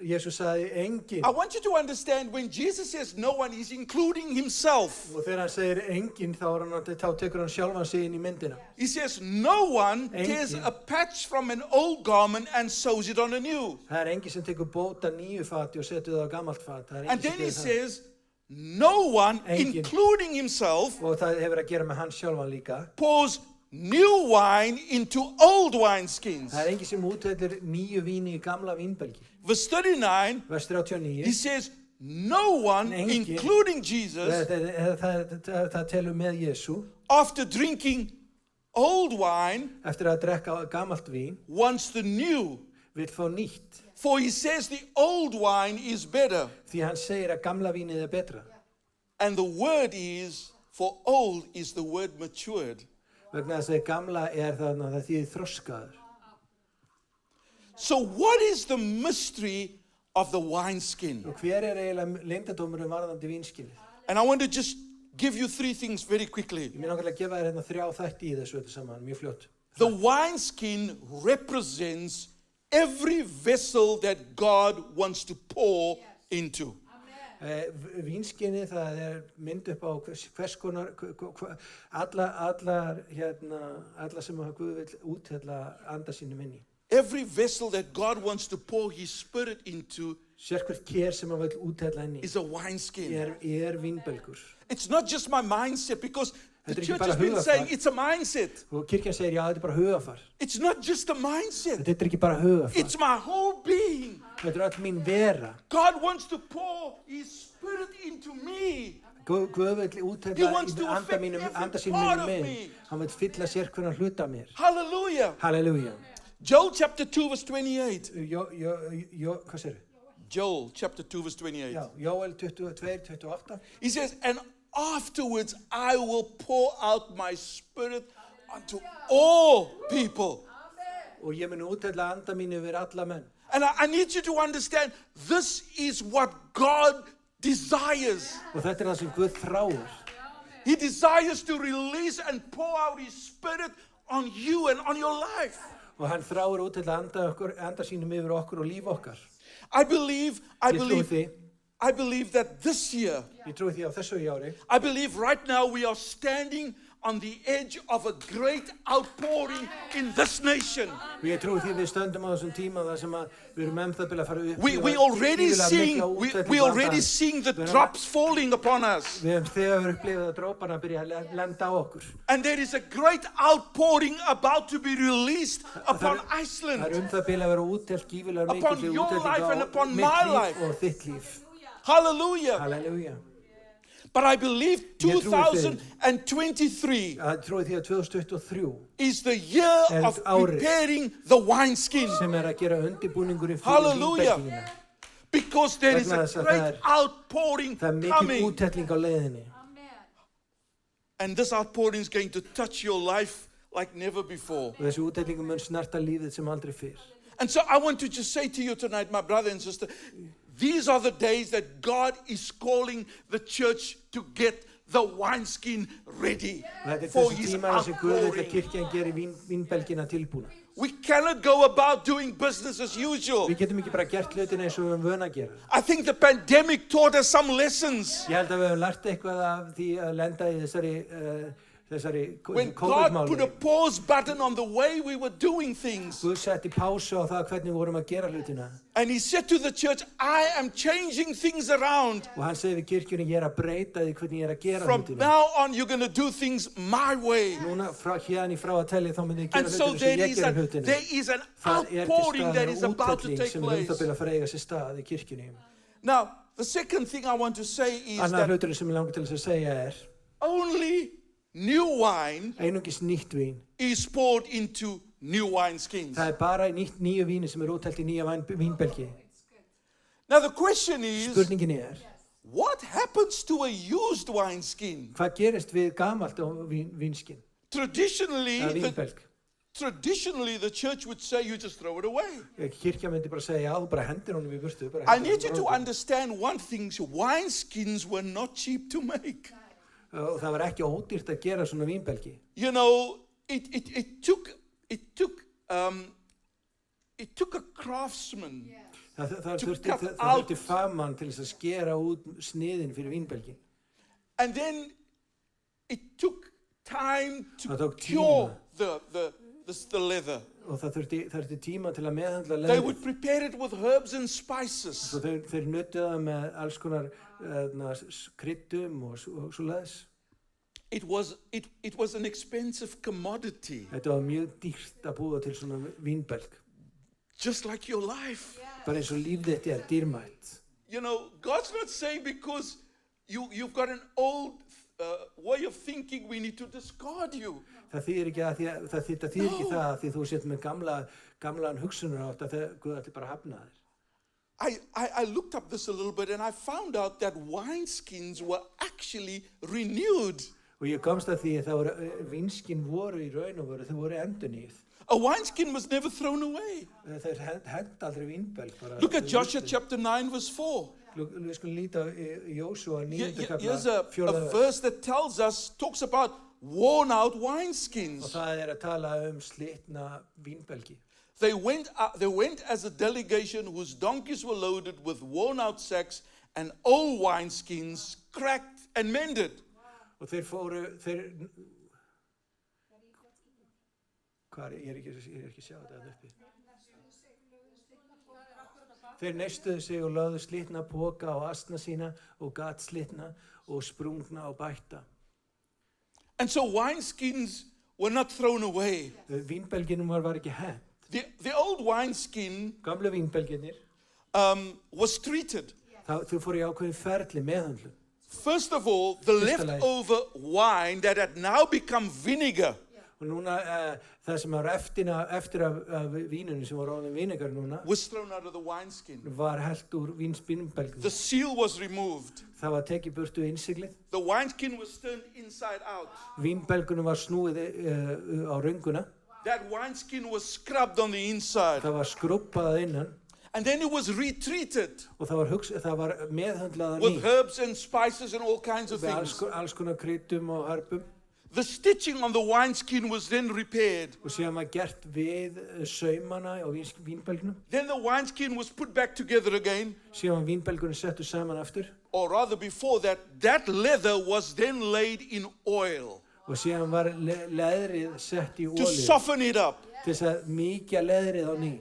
Jesus sagði engin. I want you to understand when Jesus says no one, he's including himself. Og þegar hann segir engin þá tekur hann sjálfan sig inn í myndina. He says no one tears a patch from an old garment and sews it on a new. Það engin sem tekur bóta nýju fati og setur það á gamalt fat. And then he says no one, including himself, og það hefur að gera með hann sjálfan líka, pours new wine into old wineskins. Það engin sem úthellir nýju víni í gamla vínbelgi. Verse 39, Vers 39, he says no one, including Jesus, það telur með Jesú, after drinking old wine, eftir að drekka gamalt vín, wants the new. vill fá nýtt. For he says the old wine is better. Því hann segir að gamla vínið betra. And the word is, for old is the word matured. Vegna þess að gamla þarna það þýðir þroskaður. So what is the mystery of the wineskin? Og hver eiginlega leyndardómurinn varðandi vínskilið? And I want to just give you 3 things very quickly. Ég náttúrulega gefa þér hérna 3 þætti í þessu öllu saman, mjög fljótt. The wineskin represents every vessel that God wants to pour into. Vínskinni það mynd upp á hvers konar allar sem Guð vill úthella anda sínum inn í. Every vessel that God wants to pour his spirit into Sérhvert kér sem hann vill úthella inn í is a wineskin. vínbelgur. It's not just my mindset, because the Þetta ekki church bara has been hugafar. saying it's a mindset. Og kirkjan segir já, þetta bara hugafar. It's not just a mindset. Þetta ekki bara hugafar. It's my whole being. Þetta öll mín vera. God wants to pour his spirit into me. Guð vill He úthella wants to anda affect every part of minn. me. Hann vill fylla sérhverjan hluta af mér. Hallelujah. Halleluja. Joel chapter 2 verse 28. Hvað segir? Joel chapter 2 verse 28. Já, Jóel 22:28. He says, and afterwards I will pour out my spirit unto all people. Og ég mun úthella anda mín yfir alla menn. And I need you to understand, this is what God desires. Og þetta það sem Guð þráir. He desires to release and pour out his spirit on you and on your life. Og hann þráir úthella anda sínum yfir okkur og líf okkar. I believe Ég trúi því. that this year, Ég trúi því á þessu ári. I believe right now we are standing on the edge of a great outpouring in this nation. Og ég trúi því við stöndum á þessum tíma þar sem við erum að fara upp. We already seeing the drops falling upon us. Við höfum þegar upplifað að dróparna byrja að lenda á okkur. And there is a great outpouring about to be released upon Iceland, Það það byrja að vera úthelt gífilega upon mikið your life and upon mitt my líf life. og þitt líf. Hallelujah. Halleluja. But I believe 2023 Ég trúi því að 2023 is the year of preparing the wineskin. sem að gera undirbúningurinn fyrir Hallelujah. vínbergina. Because there is a great outpouring Það mikið coming. úthelling á leiðinni. And this outpouring is going to touch your life like never before. Og þessi úthellingum mun snerta lífið sem aldrei fyrr. And so I want to just say to you tonight, my brother and sister, these are the days that God is calling the church to get the wineskin ready for his outpouring. We cannot go about doing business as usual. Við getum ekki bara gert hlutina eins og við höfum vön að gera. I think the pandemic taught us some lessons. Ég held að við höfum lært eitthvað af því að lenda í þessari When God put a pause button on the way we were doing things. Guð setti pásu á það hvernig við vorum að gera hlutina. And he said to the church, I am changing things around. Og hann segir við kirkjunni, ég að breyta því hvernig ég að gera From hlutina. now on you're going to do things my way. Núna hérna í frá að telja þá myndi ég gera And so hlutina sem ég gera hlutina. there is an outpouring that is about to take sem place. að fara að eiga sér stað í kirkjunni. Now, the second thing I want to say is Annar that hluturinn sem ég langar til að segja only new wine einungis nýtt vín. is poured into new wineskins. Það bara nýju víni sem úttelt í nýja vínbelgi. Now the question is, Spurningin what happens to a used wineskin? Hvað gerist við gamalt vínskinn? Traditionally, Vínbelg. the church would say you just throw it away. Kirkja myndi bara segja, já, þú bara hendir honum í burtu. I need you to understand one thing, wineskins were not cheap to make. Og það var ekki ódýrt að gera svona vínbelgi. You know, it took a craftsman Það þurfti fagmann til þess að skera út sniðin fyrir vínbelgi. And then it took time to Það tók cure tíma. the leather. Og það þurfti tíma til að meðhandla They leðrið. would prepare it with herbs and spices. Svo þeir nöttu það með alls konar kryddum og svoleiðis. It was an expensive commodity, Þetta var mjög dýrt að búa til svona vínbelg. just like your life. Bara eins og líf þitt dýrmætt. You know, God's not saying because you've got an old way of thinking, we need to discard you. Það þýðir ekki það því þú sett með gamlan hugsunarátt að Guð ætli bara að hafna þér. I looked up this a little bit and I found out that wineskins were actually renewed. Og ég komst að því að vínskinn voru í raun og veru, þau voru endurnýjuð. A wineskin was never thrown away. Þeir hent aldrei vínbelg. Look at Joshua chapter 9 verse 4. Við skulum líta Jósúa 9. Here's kapla a 4. verse that talks about worn out Og wineskins. það að tala slitna vínbelgi. They went as a delegation whose donkeys were loaded with worn out sacks and old wineskins, cracked and mended. Og þeir fóru, ég er ekki að sjá þetta uppi. Þeir neistuðu sig og lögðu slitna poka á asna sína og gatslitna og sprungna og bætta. And so wineskins were not thrown away. Vínbelginum var ekki hent. The old wineskin Gamlu vínbelginir was treated. Þau fóru í ákveðin ferli meðhöndlun. First of all, the leftover wine that had now become vinegar Og núna það sem var eftir af vínunum sem var orðin vinegar núna was thrown out of the wineskin. var hellt úr vínspinbelgnum. The seal was removed. Það var tekið burtu innsiglið. The wineskin was turned inside out. Vínbelgunum var snúið á rönguna. That wineskin was scrubbed on the inside. Það var skrubbað innan. And then it was retreated Og það var meðhöndlað with herbs and spices and all kinds of með things. alls konar kryddum og hörpum. The stitching on the wineskin was then repaired. Og síðan var gert við saumana á vínbelgnum. Then the wineskin was put back together again. Síðan vínbelgunum settur saman aftur. Or rather before that, that leather was then laid in oil Og síðan var leðrið sett í to olíu soften it up. til þess að mýkja leðrið á ný.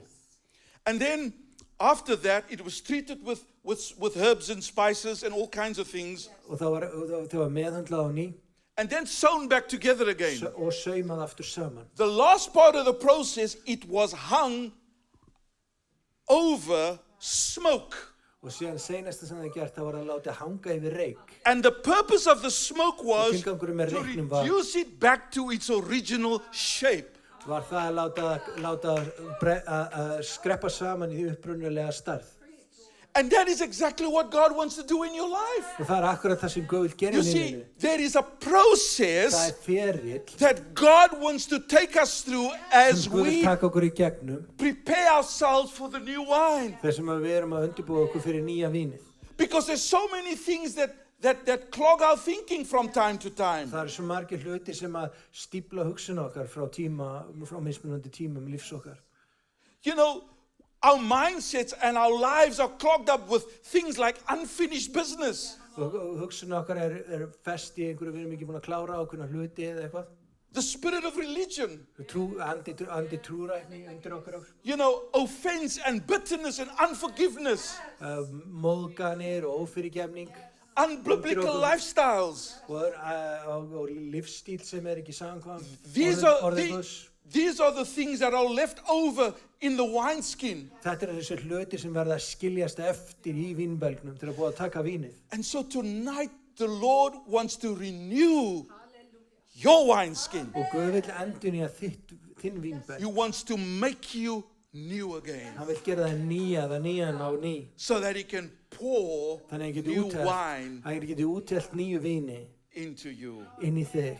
And then after that, it was treated with herbs and spices and all kinds of things. Og það var meðhöndlað á ný. And then sewn back together again. Og saumað aftur saman. The last part of the process, it was hung over smoke. Og síðan seinasta sem það gert, það var að láta hanga yfir reik. And the purpose of the smoke was tilgangurinn með to reyknum var- reduce it back to its original shape. Var það að láta skreppa saman í upprunalega stærð. And that is exactly what God wants to do in your life. Og það akkurat það sem Guð vill gera You í see, lífinu. there is a Það process ferill that God wants to take us through as sem Guð vill we taka okkur í gegnum. prepare ourselves for the new wine. Þar sem við erum að undirbúa okkur fyrir nýja vínið. Because there's so many things that clog our thinking from time to time. Það svo margir hlutir sem að stípla hugsun okkar frá mismunandi tímum lífs okkar. You know, our mindsets and our lives are clogged up with things like unfinished business. Og hugsun okkar fest í einhverju, við erum ekki búin að klára ákveðna hluti eða eitthvað. The spirit of religion. Andi trúrækni undir okkur. You know, offense and bitterness and unforgiveness. Móðganir og ófyrirgefning. Unbiblical lifestyles. Og lífstíl sem ekki samkvæmt. These are the things that are left over in the wineskin. Þetta þessi hluti sem verða að skiljast eftir í vínbelgnum til að búa að taka vínið. And so tonight the Lord wants to renew your wineskin. Og Guð vill endurnýja þinn vínberg. He wants to make you new again. Hann vill gera það nýjan á ný. So that he can pour Þannig að new wine hann geti útelt nýju víni into you. inn í þig.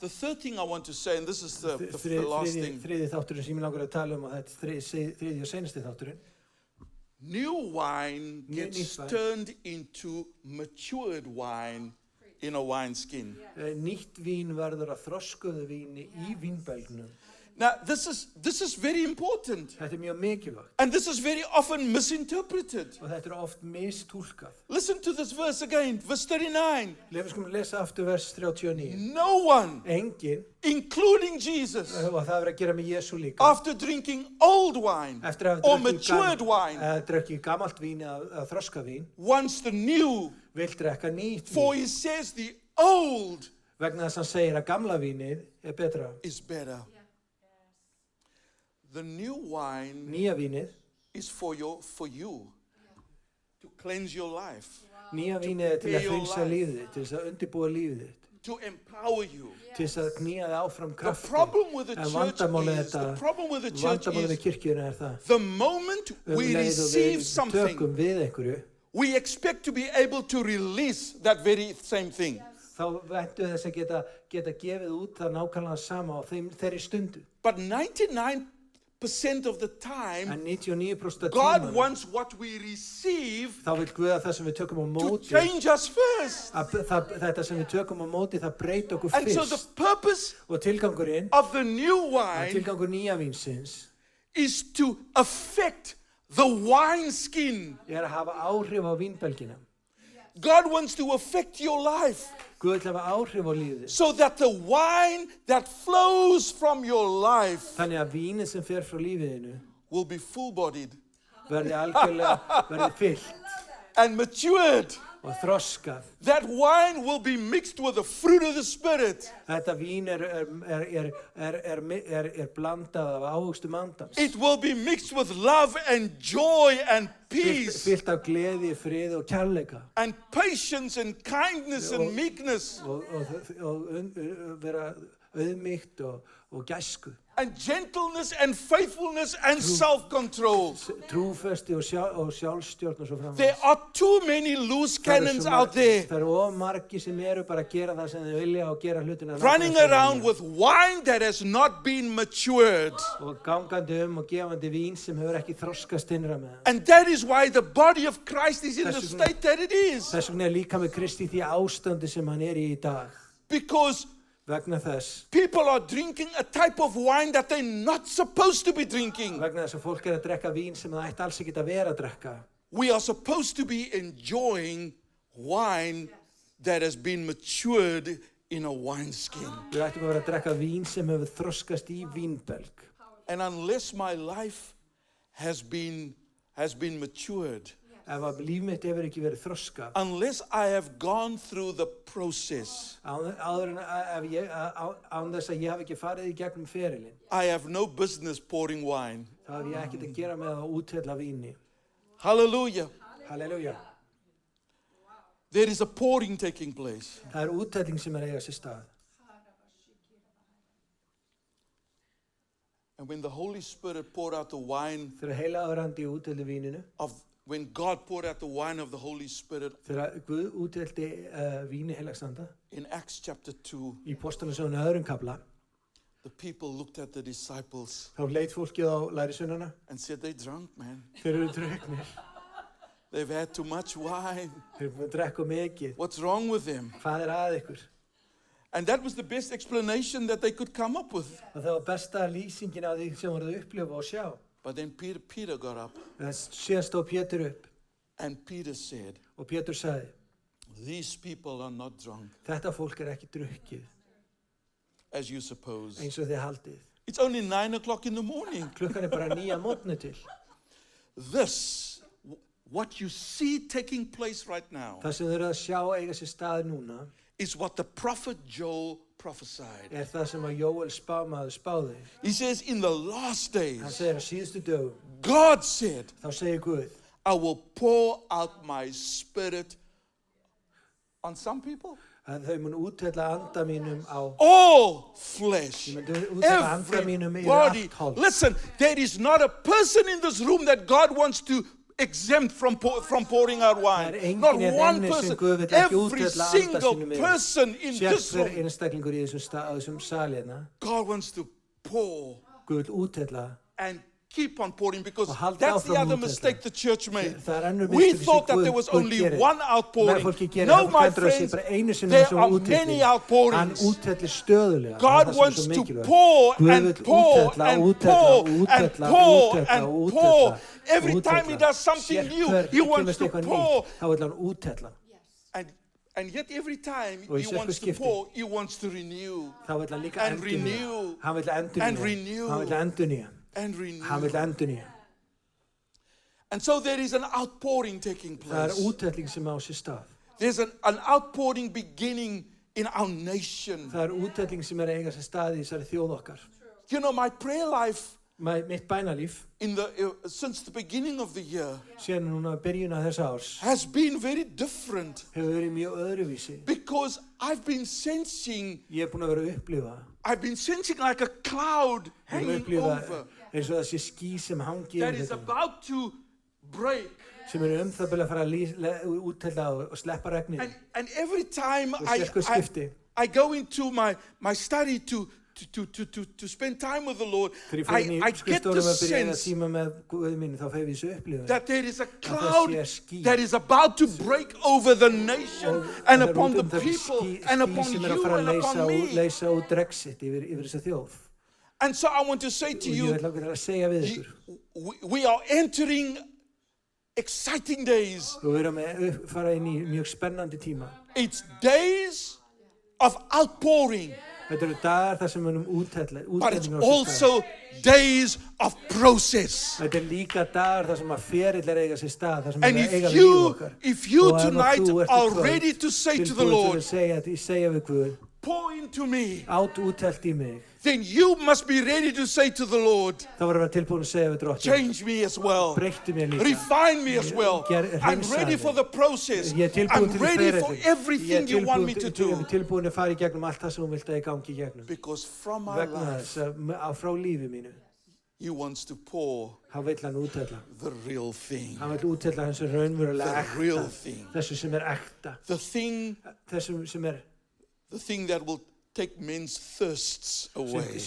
The third thing I want to say, and this is the last thing. Þriði þátturinn sem ég langar að tala og þetta þriði og seinasti þátturinn. New wine gets turned into matured wine in a wineskin. Nýtt vín verður að þroskuðu víni í vínbelgnum. Now, this is very important. Þetta mjög mikilvægt. And this is very often misinterpreted. Og þetta oft mistúlkað. Listen to this verse again, verse 39. Við skulum lesa aftur vers 39. No one, Enginn, including Jesus, og það verður að gera með Jesú líka. after drinking old wine Eftir að or hafa matured wine, drukkið gamalt vín eða þroskað vín, wants the new. vill drekka nýtt For vín. he says the old Vegna þess að hann segir að gamla vínið betra. is better. The new wine Nýja vínið, is for you to cleanse your life, nýja vínið til að hreinsa lífið þitt, til þess að undirbúa lífið þitt, to empower you. til þess að knýja þig áfram The krafti. problem with the En church vandamálið is við kirkjuna er það. the moment we Leið og receive við something, tökum við einhverju, we expect to be able to release that very same thing. þá væntu þess að geta gefið út það nákvæmlega sama á þeirri stundu. But 99% of the time, En 99% God tímanum, wants what we receive þá vil Guð að það sem við tökum á to móti, change us first. þetta sem við tökum á móti, það breyta okkur And so the fyrst. purpose Og tilgangurinn, of the new wine tilgangur nýja vínsins, is to affect the wineskin. er að hafa áhrif á vínbelgina. God wants to affect your life Guð vil hafa áhrif á lífið. so that the wine that flows from your life Þannig að vínið sem fer frá lífiðinu will be full-bodied verði fyllt and matured. og þroskað. That wine will be mixed with the fruit of the Spirit. Þetta vín blandað af ávöxtum andans. It will be mixed with love and joy and peace Fyllt af gleði, frið og kærleika. and patience and kindness and meekness Og vera auðmýkt og gæsku. and gentleness and faithfulness and self-control. Trúfesti og sjálfstjórn og svo framvegis. There are too many loose cannons out there Það eru of margir sem eru bara að gera það sem þau vilja og gera hlutina running nákvæmlega sem þau around vilja. with wine that has not been matured. Og gangandi og gefandi vín sem hefur ekki þroskast innra með það. And that is why the body of Christ is in the Þess vegna- state that it is. Þess vegna líka með Kristi því ástandi sem hann í dag. Because Vegna þess. people are drinking a type of wine that they're not supposed to be drinking. Vegna þess að fólk að drekka vín sem það ætti alls ekki að vera að drekka. We are supposed to be enjoying wine that has been matured in a wineskin. Við ættum að vera að drekka vín sem hefur þroskast í vínbelg. And unless my life has been matured, Ef að líf mitt hefur ekki verið þroskað, unless I have gone through the process, án þess að ég hafi ekki farið í gegnum ferilinn, I have no business pouring wine. þá hef ég ekkert að gera með að úthella víni. Hallelujah. Halleluja. There is a pouring taking place. Það er úthelling sem eiga sér stað. And when the Holy Spirit poured out the wine Þegar heilagur andi úthelli víninu, when God poured out the wine of the Holy Spirit þegar Guð úthelti víni heilags anda, in Acts chapter 2, í Póstalagsögunni öðrum kafla, the people looked at the disciples þá leit fólkið á lærisveinana, and said, they're drunk, man. þeir eru drukknir, They've had too much wine. þeir eru búin að drekka mikið. What's wrong with them? Hvað er að ykkur? And that was the best explanation that they could come up with. Og það var besta lýsingin af því sem voruð að upplifa og sjá. But then Peter got up Síðan stóð Pétur upp and Peter said, og Pétur sagði, these people are not drunk þetta fólk er ekki drukkið as you suppose. eins og þið haldið. It's only 9 o'clock in the morning. Klukkan er bara 9 mótni til. This, what you see taking place right now, Það sem þið eru að sjá eiga sér stað núna is what the prophet Joel prophesied. er það sem að Jóel spámaður spáði. He says, in the last Hann days, segir að síðustu dögum, God said, þá segir Guð, I will pour out my spirit on some people Að þau mun úthella anda mínum á all flesh, Ég mun úthella anda mínum yfir everybody. allt hold. Listen, there is not a person in this room that God wants to exempt from pouring out wine. Það enginn Not hérna one inni sem person. Guð vill ekki Every úthella anda single sínum yfir. person in this Hver room, einstaklingur í þessum sali hérna, God wants to pour Guð vill úthella and keep on pouring, because Og halda that's the áfram other úthella. mistake the church made. Það önnur We mistök sem thought that there was Guð only gerir. one outpouring. Fólki gerir, No, hann my heldur að sé friends, bara einu sinni there sem are úthelling. many Hann outpourings. úthellir stöðulega. God Það er það sem er wants svo to mikilvægt. pour Guð and vill pour úthella, and úthella, pour and úthella, pour úthella, and úthella, pour. Every úthella. time he does something new, Hver he wants kemur to eitthvað pour. nýtt, þá vill hann úthella. And yet every time Og í he sérhver wants to skipti. pour, he wants to renew Þá vill hann líka and endurnýja. renew Hann vill and endurnýja. renew Hann vill endurnýja. and Hann vill renew. endurnýja. And so there is an outpouring taking Það place. úthelling sem á sér stað. There's an outpouring beginning in our nation. Það úthelling sem er að eiga sér stað í þessari þjóð okkar. You know, my prayer life Mitt bænalíf, since the beginning of the year síðan núna byrjun af þessa árs, has been very different, hefur verið mjög öðruvísi. because I've been sensing Búin að vera að upplifa like a cloud hanging over eins og það sé ský sem hangi that is about to break. sem það byrja að fara að úthella og sleppa regninu. And every time sérhver skipti. I go into my study to spend time with the Lord, I get the sense that there is a cloud that is about to break over the nation and upon the people and upon you and upon me. And so I want to say to you, we are entering exciting days. It's days of outpouring. But it's also days of process. And if you tonight are ready to say to the Lord, pour into me, then you must be ready to say to the Lord, change me as well, refine me as well. I'm ready for the process. I'm ready for everything you want me to do. Because from my life, He wants to pour the real thing. The real thing. The thing that will take men's thirsts away.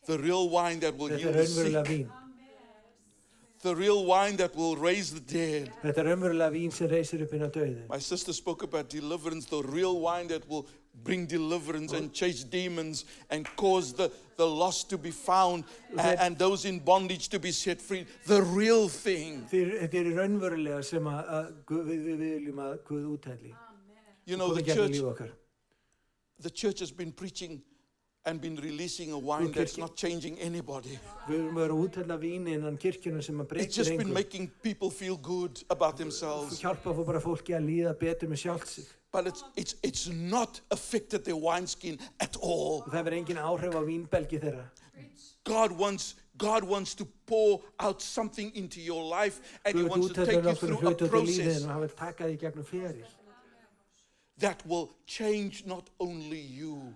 The real wine that will heal the sick. The real wine that will raise the dead. My sister spoke about deliverance, the real wine that will bring deliverance and chase demons and cause the lost to be found and those in bondage to be set free. The real thing. You know, the church has been preaching and been releasing a wine that's not changing anybody. It's just been making people feel good about themselves. But it's not affected their wineskin at all. God wants to pour out something into your life, and He wants to take you through a process that will change not only you,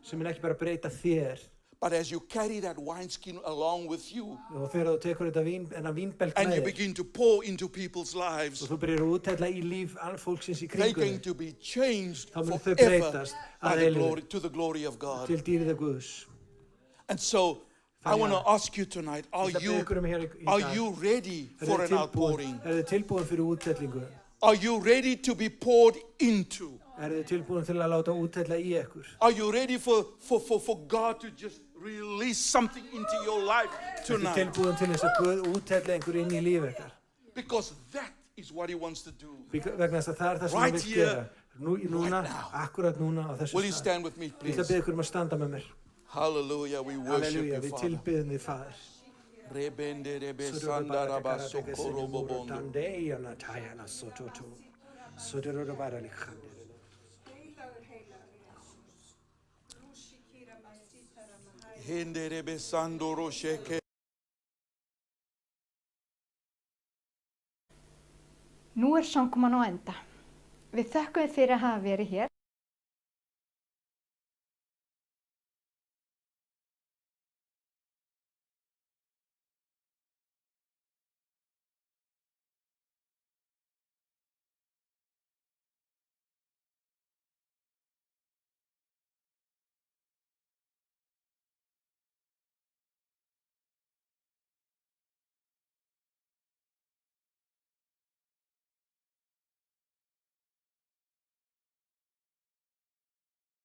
but as you carry that wineskin along with you, and you begin to pour into people's lives, they're going to be changed forever to the glory of God. And so I want to ask you tonight, are you ready for an outpouring? Are you ready to be poured into? Are you ready for God to just release something into your life tonight? Because that is what He wants to do. Right here, right now. Will you stand with me, please? Hallelujah, we worship you, Father. Rebende rebe sanda raba sokoro bobondo. Hende rebe sando rosheke. Nú samkoman á enda. Við þökkum fyrir að hafa verið hér.